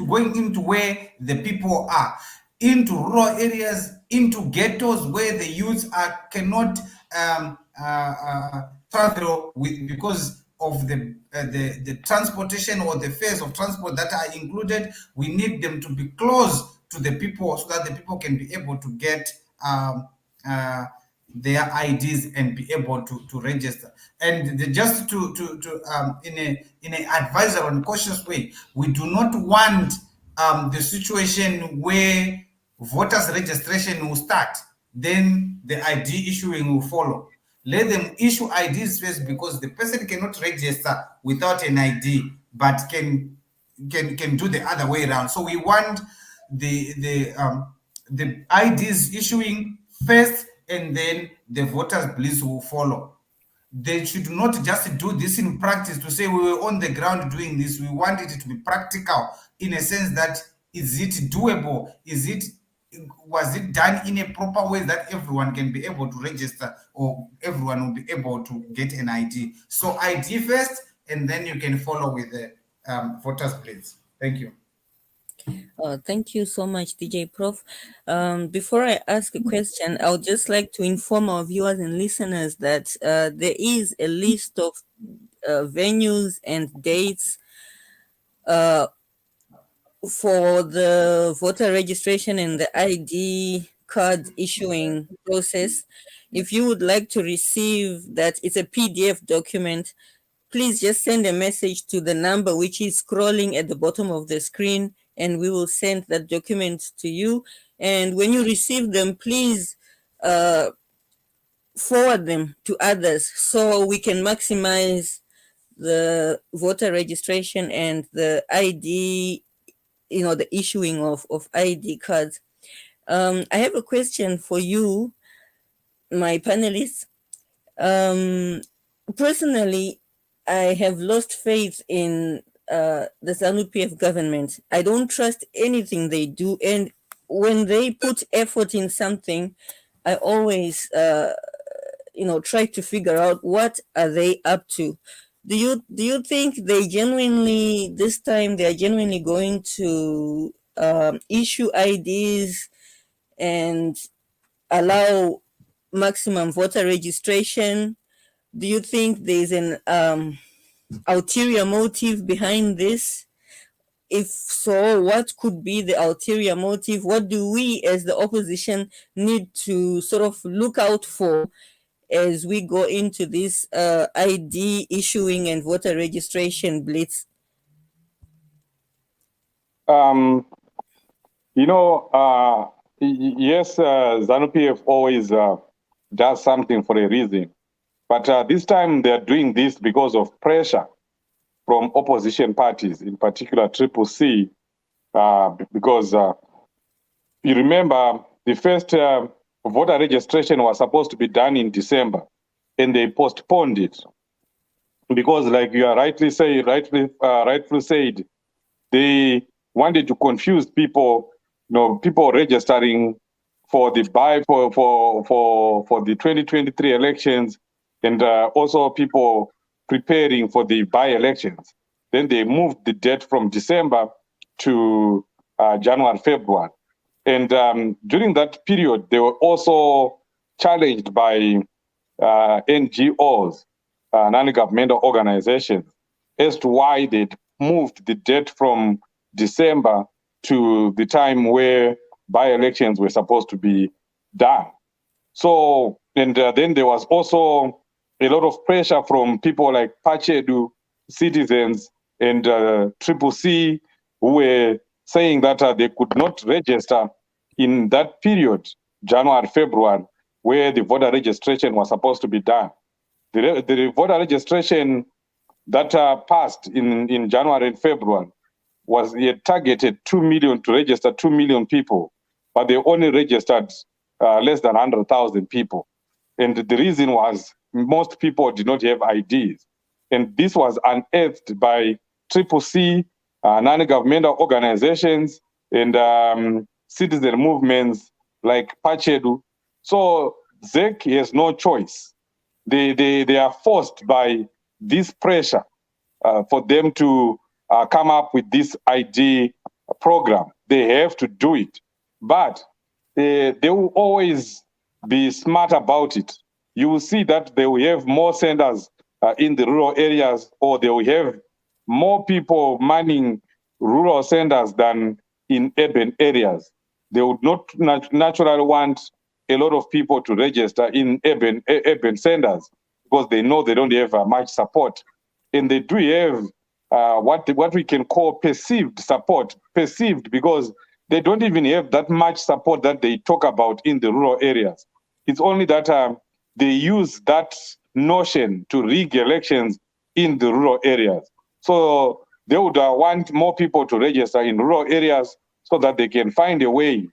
going into where the people are, into rural areas, into ghettos where the youths cannot travel with because of the transportation or the fares of transport that are included. We need them to be close to the people so that the people can be able to get their IDs and be able to register. And just to in an advisory and cautious way, we do not want the situation where voters registration will start, then the ID issuing will follow. Let them issue IDs first, because the person cannot register without an ID, but can do the other way around. So we want the IDs issuing first, and then the voters blitz will follow. They should not just do this in practice to say we were on the ground doing this. We want it to be practical, in a sense that, is it doable? Was it done in a proper way that everyone can be able to register, or everyone will be able to get an ID? So ID first, and then you can follow with the voters blitz. Thank you. Thank you so much, DJ Prof. Before I ask a question, I would just like to inform our viewers and listeners that there is a list of venues and dates for the voter registration and the ID card issuing process. If you would like to receive that, it's a PDF document, please just send a message to the number which is scrolling at the bottom of the screen, and we will send that document to you. And when you receive them, please forward them to others so we can maximize the voter registration and the ID, the issuing of ID cards. I have a question for you, my panelists. Personally, I have lost faith in the ZANU-PF government. I don't trust anything they do, and when they put effort in something, I always try to figure out what are they up to. Do you think they genuinely, this time they are genuinely going to issue IDs and allow maximum voter registration? Do you think there's an ulterior motive behind this? If so, what could be the ulterior motive? What do we as the opposition need to sort of look out for as we go into this ID issuing and voter registration blitz? Yes, ZANU-PF always does something for a reason. But this time they're doing this because of pressure from opposition parties, in particular CCC, because you remember the first voter registration was supposed to be done in December, and they postponed it because, like you are rightfully said, they wanted to confuse people. People registering for the for the 2023 elections, and also people preparing for the by-elections. Then they moved the date from December to January, February. And during that period, they were also challenged by NGOs, non-governmental organizations, as to why they'd moved the date from December to the time where by-elections were supposed to be done. So, and then there was also a lot of pressure from people like Pachedu citizens and CCC, who were saying that they could not register in that period, January, February, where the voter registration was supposed to be done. The voter registration that passed in January and February was targeted 2 million to register 2 million people, but they only registered less than 100,000 people. And the reason was most people did not have IDs. And this was unearthed by CCC, non-governmental organizations, and citizen movements like Pachedu. So ZEC has no choice. They are forced by this pressure for them to come up with this ID program. They have to do it. But they will always be smart about it. You will see that they will have more centers in the rural areas, or they will have more people manning rural centers than in urban areas. They would not naturally want a lot of people to register in urban centers because they know they don't have much support. And they do have what we can call perceived support, perceived because they don't even have that much support that they talk about in the rural areas. It's only that they use that notion to rig elections in the rural areas. So they would want more people to register in rural areas so that they can find a way,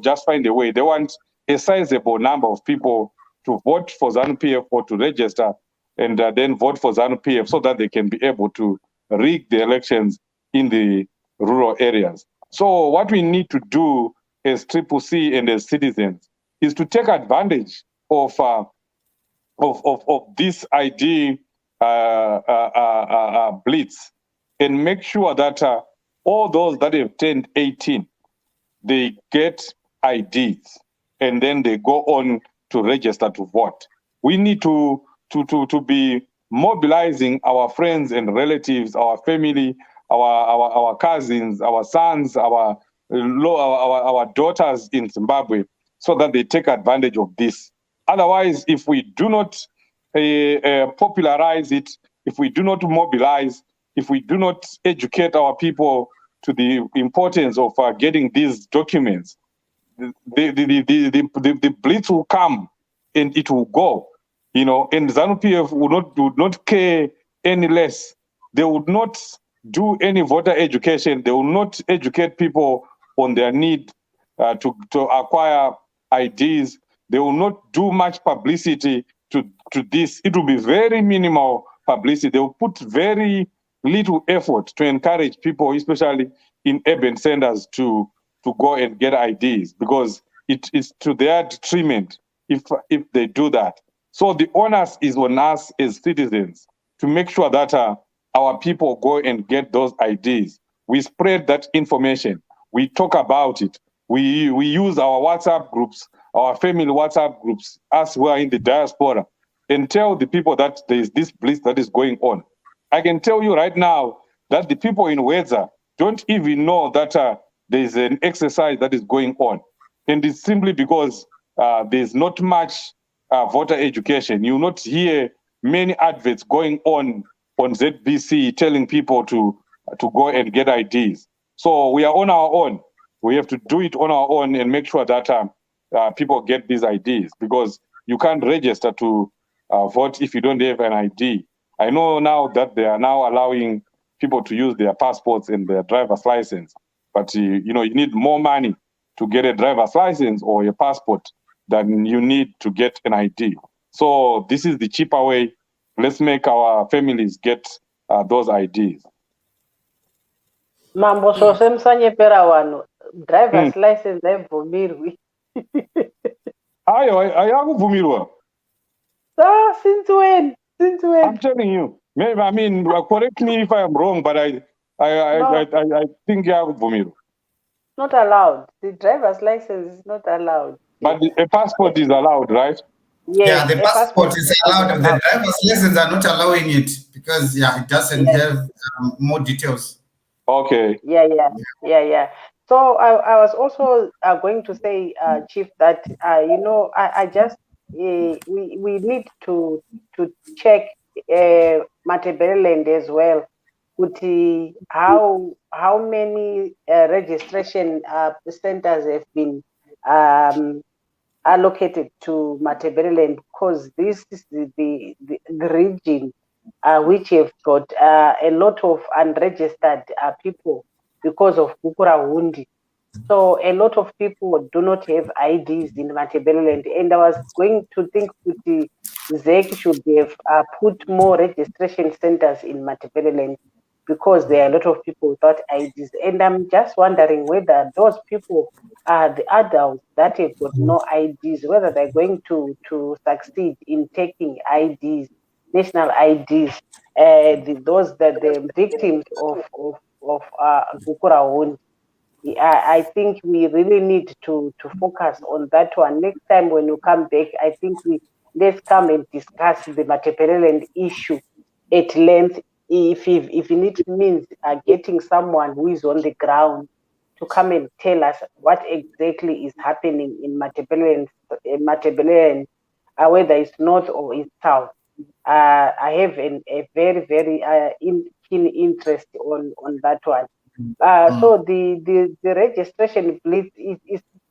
just find a way. They want a sizable number of people to vote for ZANU-PF or to register and then vote for ZANU-PF so that they can be able to rig the elections in the rural areas. So what we need to do as CCC and as citizens is to take advantage of this ID blitz and make sure that all those that have turned 18, they get IDs and then they go on to register to vote. We need to be mobilizing our friends and relatives, our family, our cousins, our sons, our daughters in Zimbabwe, so that they take advantage of this. Otherwise, if we do not popularize it, if we do not mobilize, if we do not educate our people to the importance of getting these documents, the blitz will come and it will go. And ZANU-PF would not care any less. They would not do any voter education. They will not educate people on their need to acquire IDs. They will not do much publicity to this. It will be very minimal publicity. They will put very little effort to encourage people, especially in urban centers, to go and get IDs, because it is to their detriment if they do that. So the onus is on us as citizens to make sure that our people go and get those IDs. We spread that information. We talk about it. We use our WhatsApp groups, our family WhatsApp groups, us who are in the diaspora, and tell the people that there is this blitz that is going on. I can tell you right now that the people in Wedza don't even know that there is an exercise that is going on. And it's simply because there's not much voter education. You will not hear many adverts going on ZBC telling people to go and get IDs. So we are on our own. We have to do it on our own and make sure that people get these IDs, because you can't register to vote if you don't have an ID. I know now that they are now allowing people to use their passports and their driver's license, but you need more money to get a driver's license or a passport than you need to get an ID. So this is the cheaper way. Let's make our families get those IDs. Mambo sose msanyepera wano driver's license aibvumirwi. Ayo ayakuvumirwa. Since when? I'm telling you. Maybe, correct me if I am wrong, but I think ayakuvumirwa. Not allowed. The driver's license is not allowed. But a passport is allowed, right? Yes, yeah, the passport is allowed. The driver's license are not allowing it because it doesn't have more details. Okay. Yeah. So I was also going to say, Chief, that I just we need to check Matebeleland as well, kuti how many registration centers have been allocated to Matabeleland, because this is the region which have got a lot of unregistered people because of Gukurahundi. So a lot of people do not have IDs in Matabeleland, and I was going to think that ZEC should have put more registration centers in Matabeleland, because there are a lot of people without IDs. And I'm just wondering whether those people are the adults that have got no IDs, whether they're going to succeed in taking IDs, national IDs, those that the victims of Gukurahundi. I think we really need to focus on that one. Next time when you come back, I think let's come and discuss the Matabeleland issue at length. If it means getting someone who is on the ground to come and tell us what exactly is happening in Matabeleland, whether it's north or it's south. I have a very, very keen interest on that one. So the registration blitz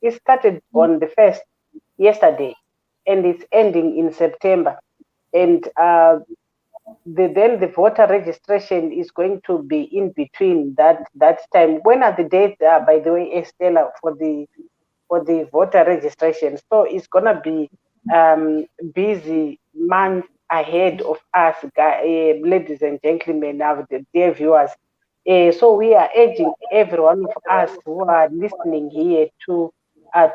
is started on the 1st yesterday, and it's ending in September. And then the voter registration is going to be in between that time. When are the dates, by the way, Estella, for the voter registration? So it's gonna be busy months ahead of us, ladies and gentlemen, dear viewers. So we are urging every one of us who are listening here to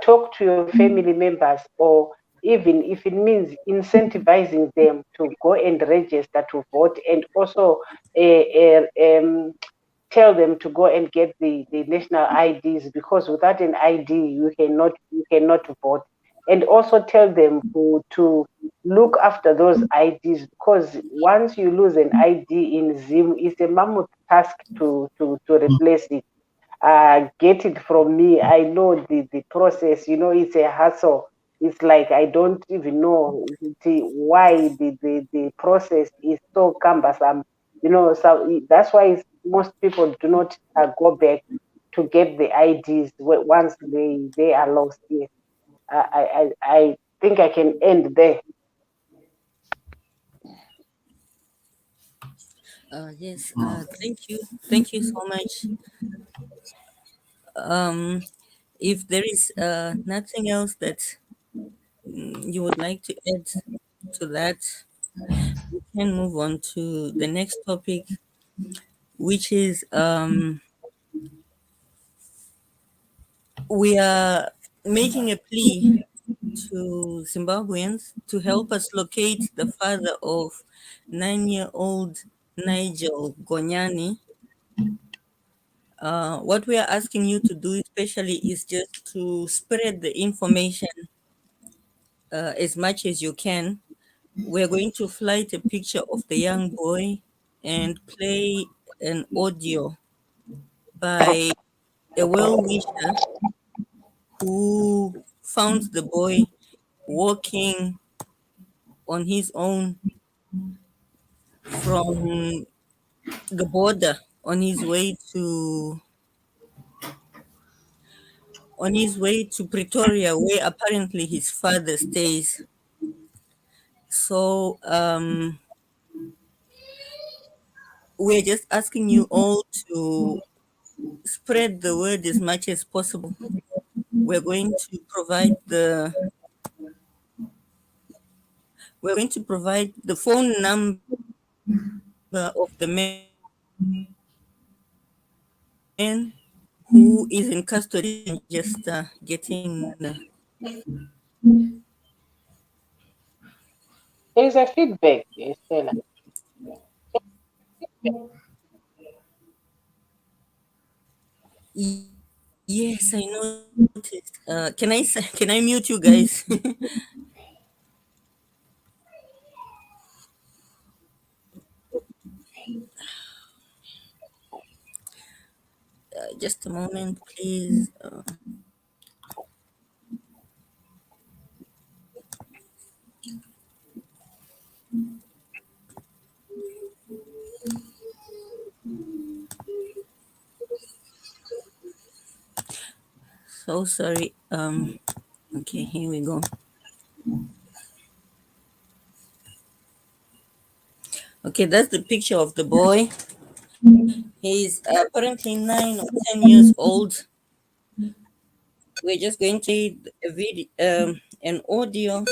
talk to your family members, or even if it means incentivizing them to go and register to vote, and also tell them to go and get the national IDs, because without an ID you cannot vote. And also tell them to look after those IDs, because once you lose an ID in Zim, it's a mammoth task to replace it. Get it from me. I know the process, it's a hassle. It's like I don't even know why the process is so cumbersome. So that's why most people do not go back to get the IDs once they are lost. Yes. I think I can end there. Yes, thank you so much. If there is nothing else that you would like to add to that, we can move on to the next topic, which is we are making a plea to Zimbabweans to help us locate the father of 9-year-old Nigel Gonyani. What we are asking you to do, especially, is just to spread the information as much as you can. We're going to flight a picture of the young boy and play an audio by a well wisher who found the boy walking on his own from the border on his way to Pretoria, where apparently his father stays. So we're just asking you all to spread the word as much as possible. We're going to provide the phone number of the man who is in custody and just getting There is a feedback, Stella. Yes, I noticed. Can I mute you guys? Just a moment, please. So sorry. Okay, here we go. Okay, that's the picture of the boy. He's apparently 9 or 10 years old. We're just going to read a video, an audio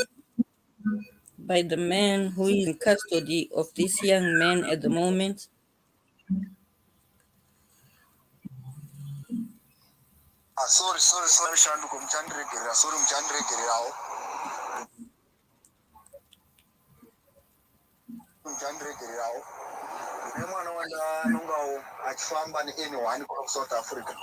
by the man who is in custody of this young man at the moment. Sorry, shanduko muchandiregerera, sorry muchandiregererawo. Muchandiregererawo. Ndine mwana wandanongawo achifamba neN1 kuno kuSouth Africa.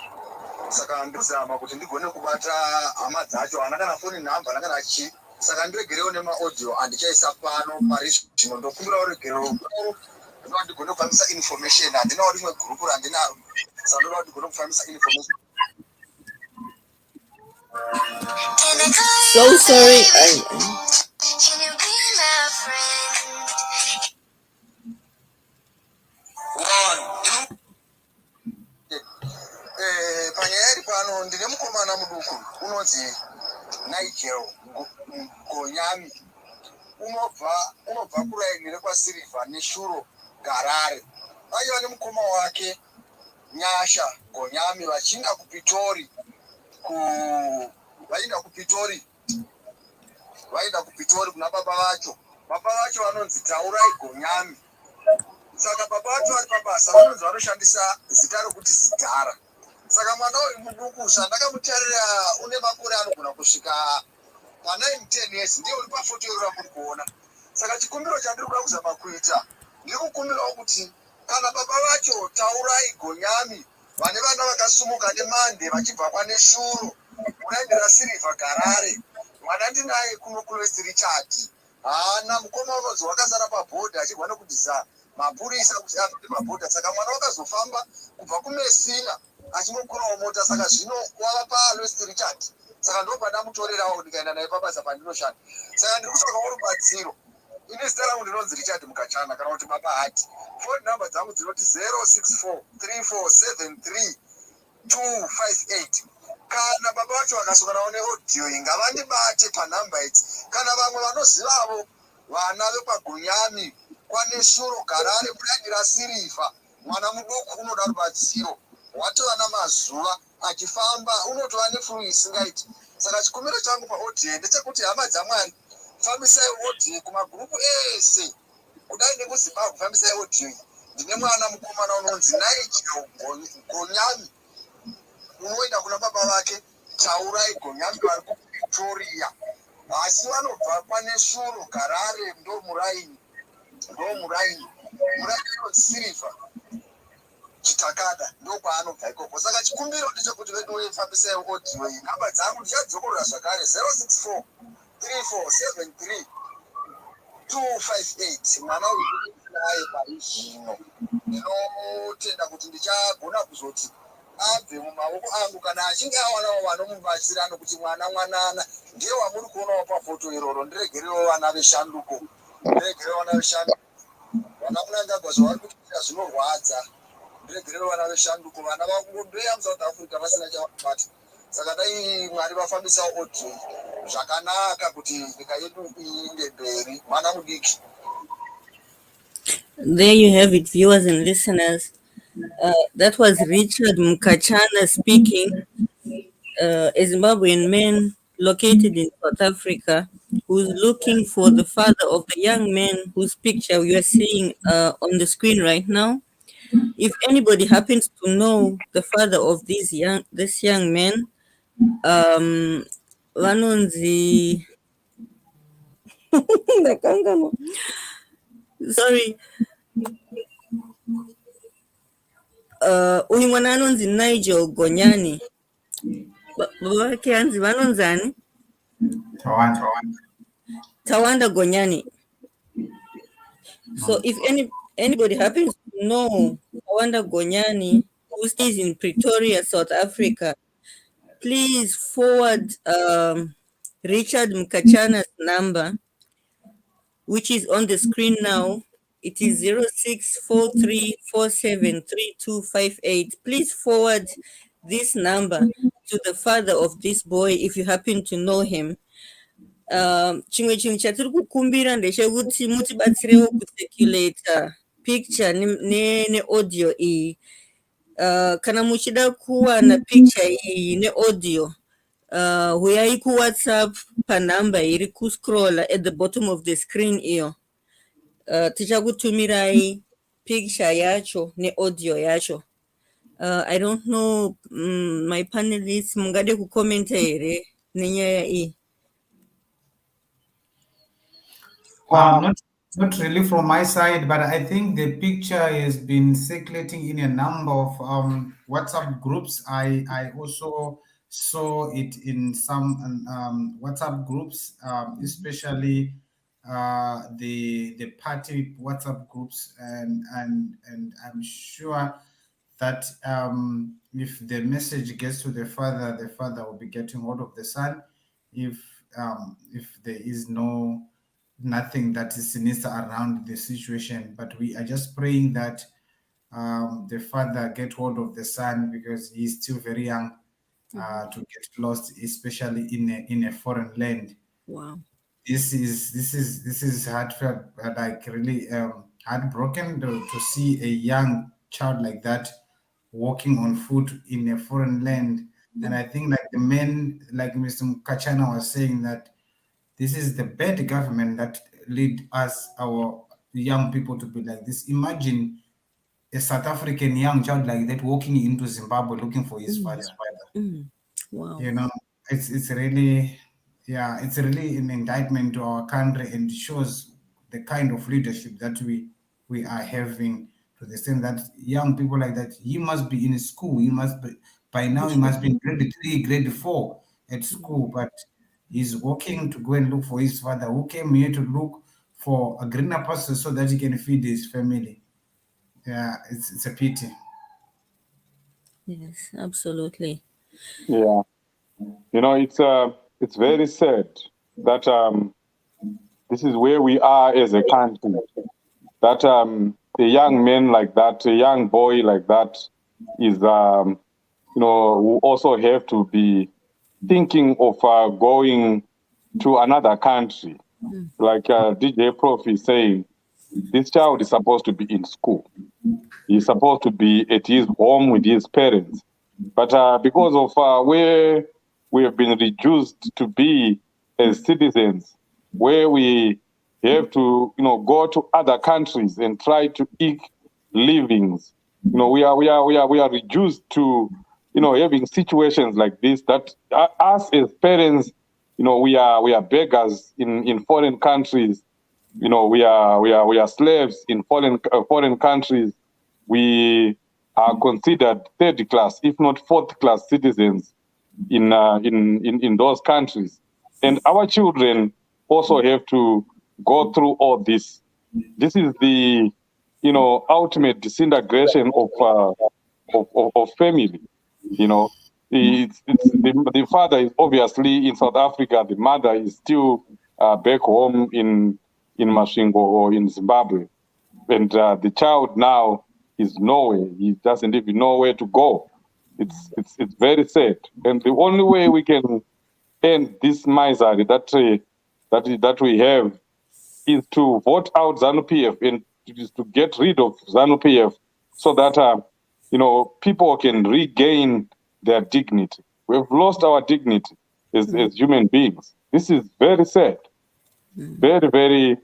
Saka ndizama kuti ndigone kubata hama dzacho, haana kana foni nhamba, haana kana chi. Saka ndiregerewo nemaaudio andichaisa pano parizvino, ndokumbira uregerewo. Ndoda ndigone kufambisa information, handinawo rimwe gurupu randinaro. Saka ndoda kuti ndigone kufambisa information. So sorry. Can you be my friend? Panyeri pano ndine mukomana muduku unonzi Nigel Gonyami. Unobva kuraini rekwaSilver neShuro Garare. Aiva nemukoma wake Nyasha Gonyami vachienda kuPitori. Vaenda kuPitori kuna baba vacho. Baba vacho vanonzi Taurai Gonyami. Saka baba vacho vari pabasa vanonzi vanoshandisa zita rokuti Zidhara. Saka mwana uyu muduku zvandakamutarira une makore anogona kusvika pa9-10 years, ndiye uri pafoto yorora muri kuona. Saka chikumbiro chandiri kuda kuzama kuita ndiri kukumbirawo kuti kana baba vacho Taurai Gonyami vane vana vakasumuka nemande vachibva kwaNeshuro muraini raSilver Garare, mwana ndinaye kuno kuWest Richard. Haana mukoma unonzi wakazara pabhodha achigona kudhisa mapurisa kuti azode pabhodha. Saka mwana wakazofamba kubva kuMessina achimukurawo mota. Saka zvino wava paWest Richard. Saka ndo pandamutorerawo ndikaenda naye pabasa pandinoshanda. Saka ndiri kutsvakawo rubatsiro. Ini zita rangu ndinonzi Richard Mukachana kana kuti baba hati. Phone number dzangu dzinoti 064 3473 258. Kana baba vacho vakasokanawo neaudio iyi ngavandibate panhamba idzi. Kana vamwe vanozivavo vana vekwaGonyami kwaNeshuro Garare muraini raSilver, mwana muduku unoda rubatsiro. Watova namazuva achifamba, unotova nefuru isingaiti. Saka chikumbiro changu paaudio ndechekuti hama dzaMwari, fambisai audio kumagurupu ese kudai nekuZimbabwe, fambisai audio iyi. Ndine mwana mukomana unonzi Nigel Gonyami unoenda kuna baba vake Taurai Gonyami vari kuPretoria, asi vanobva kwaNeshuro Garare ndo muraini Silver Chitakada ndo kwaanobva ikoko. Saka chikumbiro ndechekuti vedu fambisai audio iyi. Namba dzangu ndichadzokorora zvakare 064 3473 258. Mwana uyu naye parizvino ndinotenda kuti ndichagona kuzoti abve mumaoko angu kana achinge awanawo vanomubatsira nokuti mwanana ndiye wamuri kuonawo pafoto iroro. Ndiregerewo vana veshanduko, vana munangagwa zvavari kuita zvinorwadza. Ndiregerewo vana veshanduko, vana vakungobeya muSouth Africa vasina chavanobata. Saka dai Mwari vafambisa audio zvakanaka kuti nyika yedu iende mberi. Mwana mudiki. There you have it, viewers and listeners. That was Richard Mukachana speaking, a Zimbabwean man located in South Africa who's looking for the father of the young man whose picture you are seeing on the screen right now. If anybody happens to know the father of this young man, vanonzi sorry, uyu mwana anonzi Nigel Gonyani. Baba vake hanzi vanonzani Tawanda Gonyani. So if anybody happens to know Tawanda Gonyani, who stays in Pretoria, South Africa, please forward Richard Mukachana's number, which is on the screen now. It is 0643473258. Please forward this number to the father of this boy if you happen to know him. Chimwe chinhu chatiri kukumbira ndechekuti mutibatsirewo kucirculata picture neaudio iyi. Kana muchida kuwana picture iyi neaudio, huyai kuwhatsapp panhamba iri kuscrolla at the bottom of the screen iyo. Tichakutumirai picture yacho neaudio yacho. I don't know, my panelists mungade kukomenta here nenyaya iyi. Not really from my side, but I think the picture has been circulating in a number of WhatsApp groups. I also saw it in some WhatsApp groups, especially the party WhatsApp groups, and I'm sure that if the message gets to the father will be getting hold of the son. If there is nothing that is sinister around the situation, but we are just praying that the father get hold of the son, because he's still very young to get lost, especially in a foreign land. Wow. This is heartfelt, like really heartbroken to see a young child like that walking on foot in a foreign land. And I think, like the men, like Mr. Kachana was saying, that this is the bad government that lead us, our young people, to be like this. Imagine a South African young child like that walking into Zimbabwe looking for his father. Wow. You know, it's really, it's really an indictment to our country, and shows the kind of leadership that we are having, to the extent that young people like that, he must be in school, he must be, by now he must be in grade 3, grade 4 at school, but he's walking to go and look for his father, who came here to look for a greener pasture so that he can feed his family. Yeah, it's a pity. Yes, absolutely. Yeah, you know, it's very sad that this is where we are as a country. That a young man like that, a young boy like that, is you know, who also have to be thinking of going to another country. Like DJ Prof is saying, this child is supposed to be in school. He's supposed to be at his home with his parents. But because of where we have been reduced to be as citizens, where we have to, you know, go to other countries and try to eke livings, you know, we are reduced to, you know, having situations like this, that us as parents, you know, we are beggars in foreign countries. You know, we are slaves in foreign countries. We are considered third class, if not fourth class citizens in those countries. And our children also have to go through all this. This is the, you know, ultimate disintegration of family. You know, the father is obviously in South Africa. The mother is still back home in Masvingo or in Zimbabwe, and the child now is nowhere. He doesn't even know where to go. It's very sad, and the only way we can end this misery that we have is to vote out ZANU-PF and to get rid of ZANU-PF, so that you know, people can regain their dignity. We've lost our dignity as human beings. This is very sad, very, very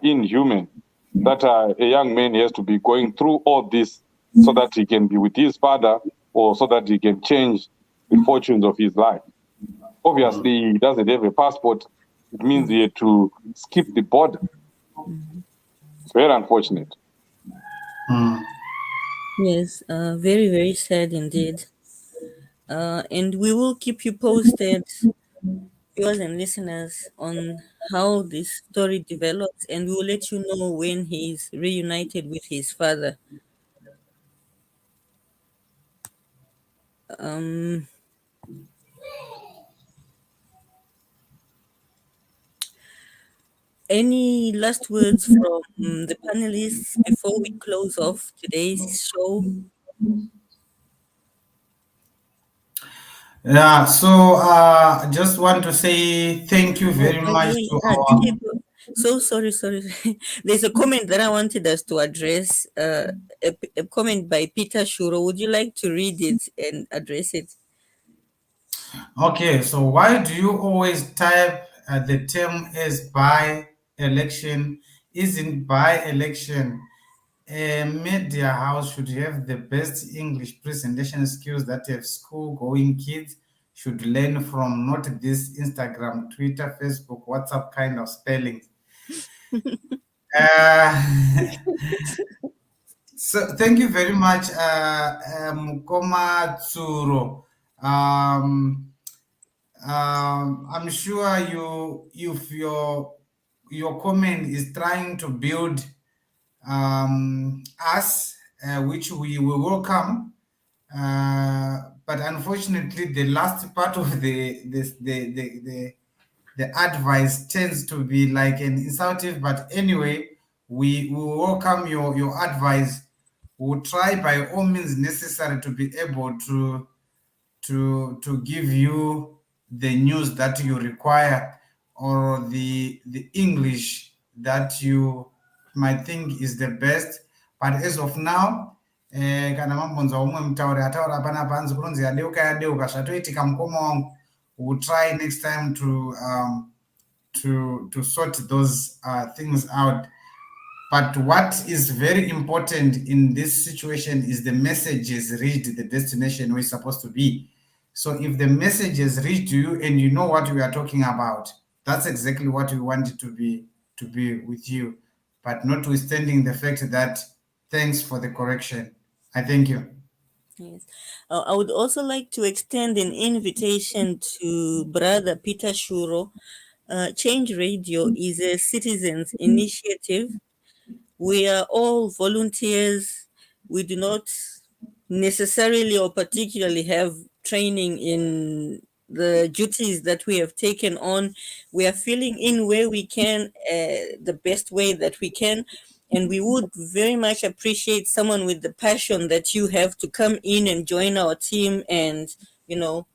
inhuman, that a young man has to be going through all this so that he can be with his father, or so that he can change the fortunes of his life. Obviously, he doesn't have a passport. It means he had to skip the border. It's very unfortunate. Yes, very, very sad indeed. And we will keep you posted, viewers and listeners, on how this story develops, and we will let you know when he is reunited with his father. Any last words from the panelists before we close off today's show? Yeah, so just want to say thank you Oh, very by the much way, to our. so sorry. There's a comment that I wanted us to address. A comment by Peter Shuro. Would you like to read it and address it? Okay, so why do you always type the term as by election? Isn't by election? A media house should have the best English presentation skills that have school going kids should learn from, not this Instagram, Twitter, Facebook, WhatsApp kind of spelling. Uh, so thank you very much, Mukoma Tsuro. Um, I'm sure if your comment is trying to build us, which we will welcome. But unfortunately, the last part of the advice tends to be like an insultive. But anyway, we will welcome your advice. We'll try by all means necessary to be able to give you the news that you require, or the English that you might think is the best. But as of now, kana mambonza umwe mtauri ataura panapa hanzi kunonzi yadeuka yadeuka zvatoitika mukoma wangu. We'll try next time to sort those things out. But what is very important in this situation is the messages reached the destination where it's supposed to be. So if the messages reach you and you know what we are talking about, that's exactly what we want it to be with you. But notwithstanding the fact that, thanks for the correction. I thank you. Yes. I would also like to extend an invitation to Brother Peter Shuro. Change Radio is a citizens' initiative. We are all volunteers. We do not necessarily or particularly have training in the duties that we have taken on. We are filling in where we can, the best way that we can. And we would very much appreciate someone with the passion that you have to come in and join our team and, you know,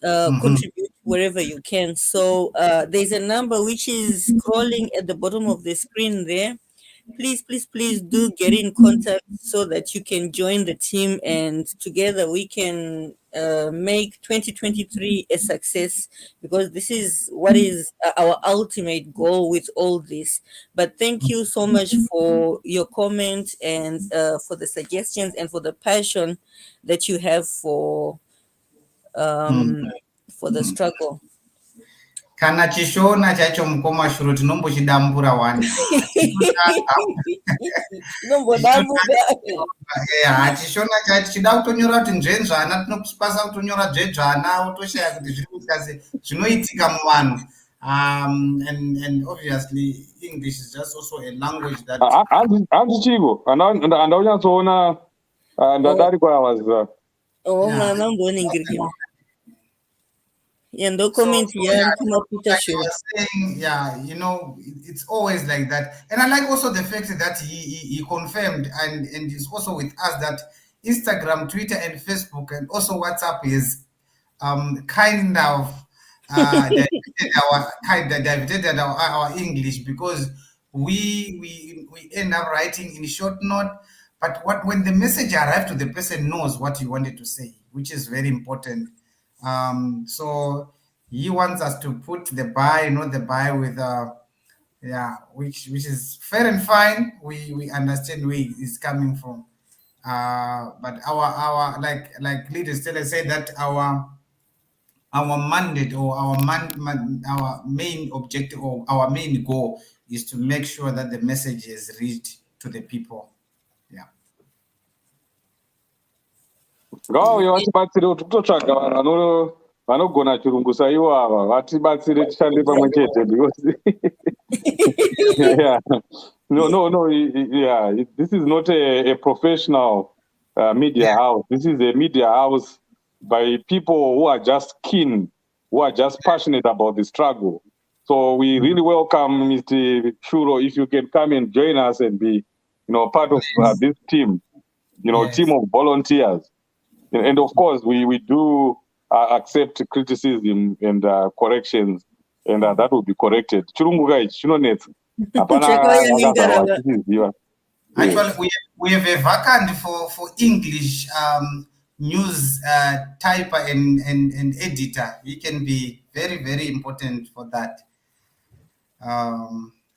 Mhm. contribute wherever you can. So there's a number which is scrolling at the bottom of the screen there. Please do get in contact so that you can join the team and together we can make 2023 a success, because this is what is our ultimate goal with all this. But thank you so much for your comment and for the suggestions and for the passion that you have Mm. for the struggle. Kana chishona chacho mukoma shuro tinombochidambura wani. Nombodambuka. Chishona chacho chida kutonyora kuti nzvenzvana, tinokupasa kutonyora dzvedzvana wotoshaya kuti zviri kuitika sei, zvinoitika muvanhu. And obviously English is just also a language that hanzi chiko andaunyatsoona ndadarikwa I was Oh, yeah. manamboningirikira. Yeah, no So, comment so here. yeah, Come up with a like show. I was saying, yeah, it's always like that. And I like also the fact that he confirmed and is also with us that Instagram, Twitter, and Facebook, and also WhatsApp is kind of diverted our English, because we end up writing in short note. But when the message arrives to the person knows what you wanted to say, which is very important. So he wants us to put the by, not the by with yeah, which is fair and fine. We understand where it's coming from. But our like leaders tell us, say that our mandate, or our main objective, or our main goal, is to make sure that the message is reached to the people. Yeah. ngavauye vatibatsire kuti totsvaga vanhu vanogona chirungu saivo ava vatibatsire tishande pamwe chete, because yeah. No, yeah, this is not a professional media house. This is a media house by people who are just keen, who are just passionate about the struggle. So we really welcome Mr. Shuro if you can come and join us and be, part of this team, Yes. team of volunteers. And of course, we do accept criticism and corrections, and that will be corrected. Chirungu kai chinonetsa. Hapana vakazarwa achichiziva. Actually, we have a vacant for English news typer and editor. He can be very, very important for that.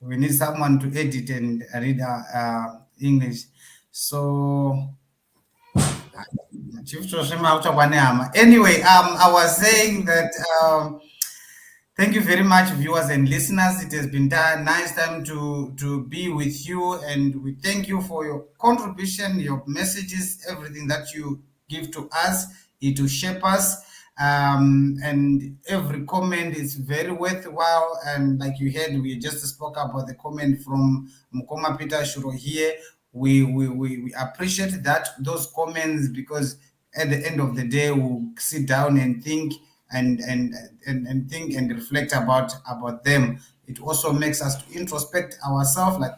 We need someone to edit and read English. So, anyway, I was saying that thank you very much, viewers and listeners. It has been a nice time to be with you, and we thank you for your contribution, your messages, everything that you give to us. It will shape us, and every comment is very worthwhile. And like you heard, we just spoke about the comment from Mukoma Peter Shuro here. We appreciate those comments, because at the end of the day, we'll sit down and think and think and reflect about them. It also makes us to introspect ourselves. Like,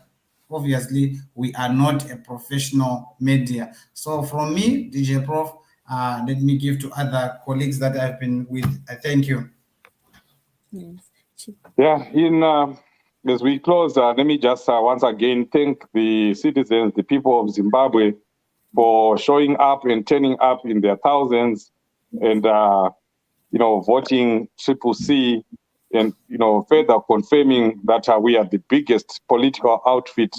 obviously, we are not a professional media. So from me, DJ Prof, let me give to other colleagues that I've been with. Thank you. Yeah, as we close, let me just once again thank the citizens, the people of Zimbabwe, for showing up and turning up in their thousands, and voting CCC, and further confirming that we are the biggest political outfit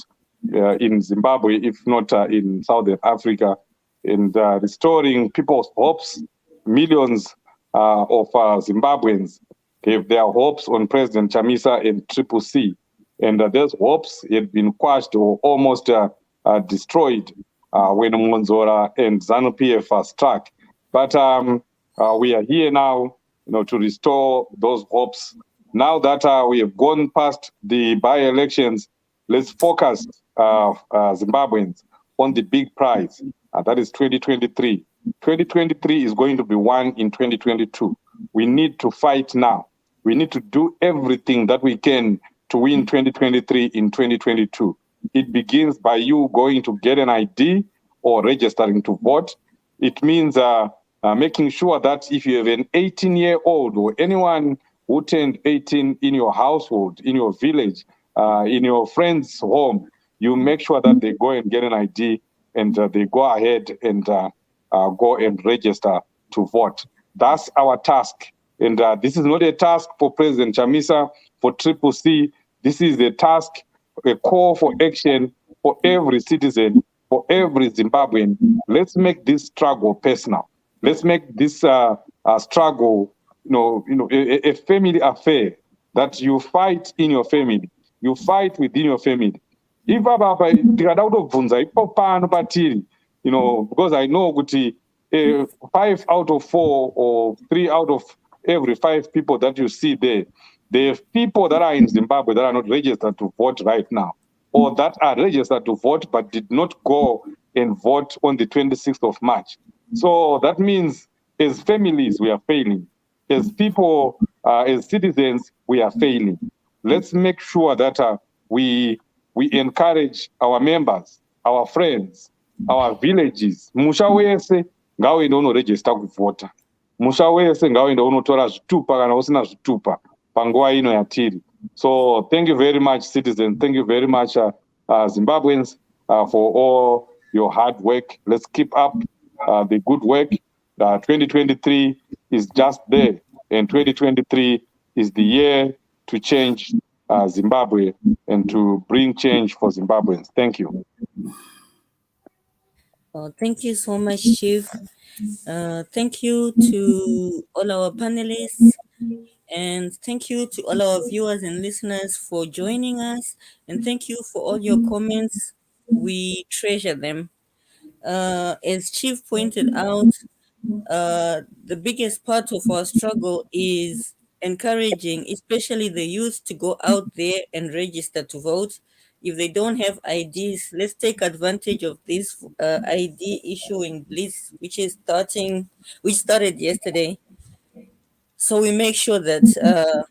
in Zimbabwe, if not in Southern Africa, and restoring people's hopes. Millions of Zimbabweans gave their hopes on President Chamisa and CCC, and those hopes had been quashed or almost destroyed when Monzora and ZANU-PF struck. But we are here now, to restore those hopes. Now that we have gone past the by-elections, let's focus Zimbabweans on the big prize. That is 2023. 2023 is going to be won in 2022. We need to fight now. We need to do everything that we can to win 2023 in 2022. It begins by you going to get an ID or registering to vote. It means making sure that if you have an 18-year-old or anyone who turned 18 in your household, in your village, in your friend's home, you make sure that they go and get an ID, and they go ahead and go and register to vote. That's our task. And this is not a task for President Chamisa, for CCC. This is a task, a call for action for every citizen, for every Zimbabwean. Let's make this struggle personal. Let's make this struggle, a family affair, that you fight in your family, you fight within your family. If tikada kutobvunza ipo pano patiri, because I know kuti 5 out of 4 or 3 out of every 5 people that you see there are people that are in Zimbabwe that are not registered to vote right now, or that are registered to vote but did not go and vote on the 26th of March. So that means, as families, we are failing. As people, as citizens, we are failing. Let's make sure that we encourage our members, our friends, our villages. Musha wese ngawenda unoregister kuvota. Musha wese ngawenda unotora zvitupa kana usina zvitupa panguva ino yatiri. So thank you very much, citizens. Thank you very much, Zimbabweans, for all your hard work. Let's keep up the good work. 2023 is just there, and 2023 is the year to change Zimbabwe and to bring change for Zimbabweans. Thank you. Thank you so much, Chief. Thank you to all our panelists, and thank you to all our viewers and listeners for joining us, and thank you for all your comments. We treasure them. As Chief pointed out, the biggest part of our struggle is encouraging, especially the youth, to go out there and register to vote. If they don't have IDs, let's take advantage of this ID issuing blitz, which started yesterday. So we make sure that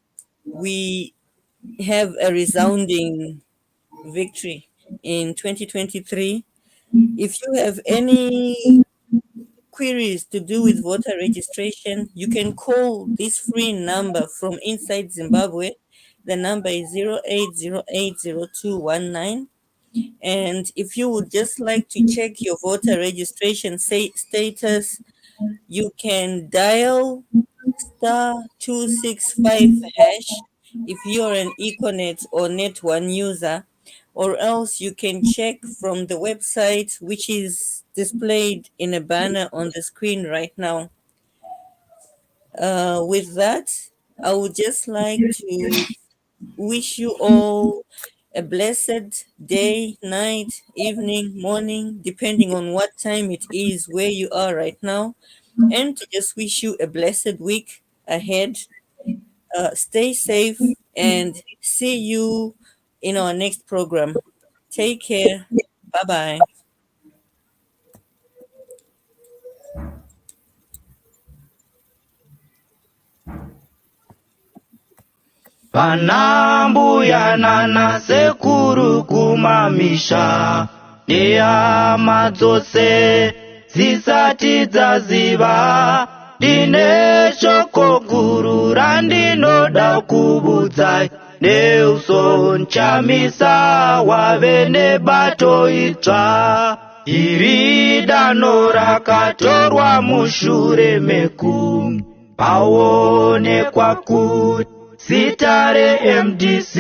we have a resounding victory in 2023. If you have any queries to do with voter registration, you can call this free number from inside Zimbabwe. The number is 08080219. And if you would just like to check your voter registration status, you can dial *265# if you're an Econet or Net1 user, or else you can check from the website, which is displayed in a banner on the screen right now. With that, I would just like to wish you all a blessed day, night, evening, morning, depending on what time it is where you are right now, and to just wish you a blessed week ahead. Stay safe and see you in our next program. Take care. Bye bye. Vanambuya nana sekuru kumamisha nehama dzose dzisati dzaziva ndine shoko guru randinoda kubudzai neuso nchamisa wave nebato itsva iri dano rakatorwa mushure mekunge paonekwa kuti zita reMDC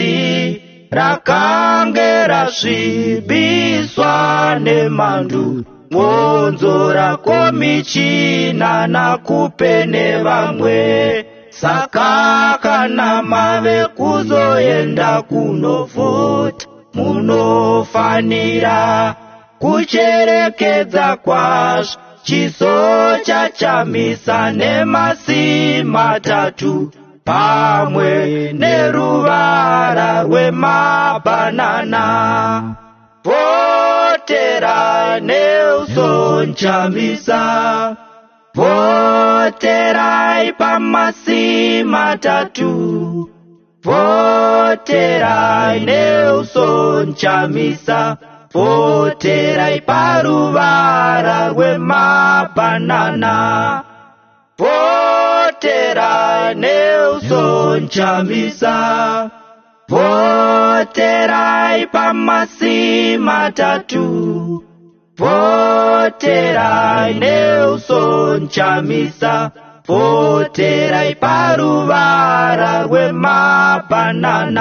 rakange rasvibiswa nemhandu ngonzo rako michina nakupe nevamwe. Saka kana mave kuzoenda kunovhota munofanira kucherekedza kwazvo chiso chachamisa nemasi matatu pamwe neruvara rwemabhanana. Votera neuso nchamisa, voterai pamasi matatu, voterai neuso nchamisa, voterai paruvara rwemabhanana. Votera Nelson Chamisa, voterai pamasi matatu, voterai Nelson Chamisa, voterai paruvara rwemabhanana.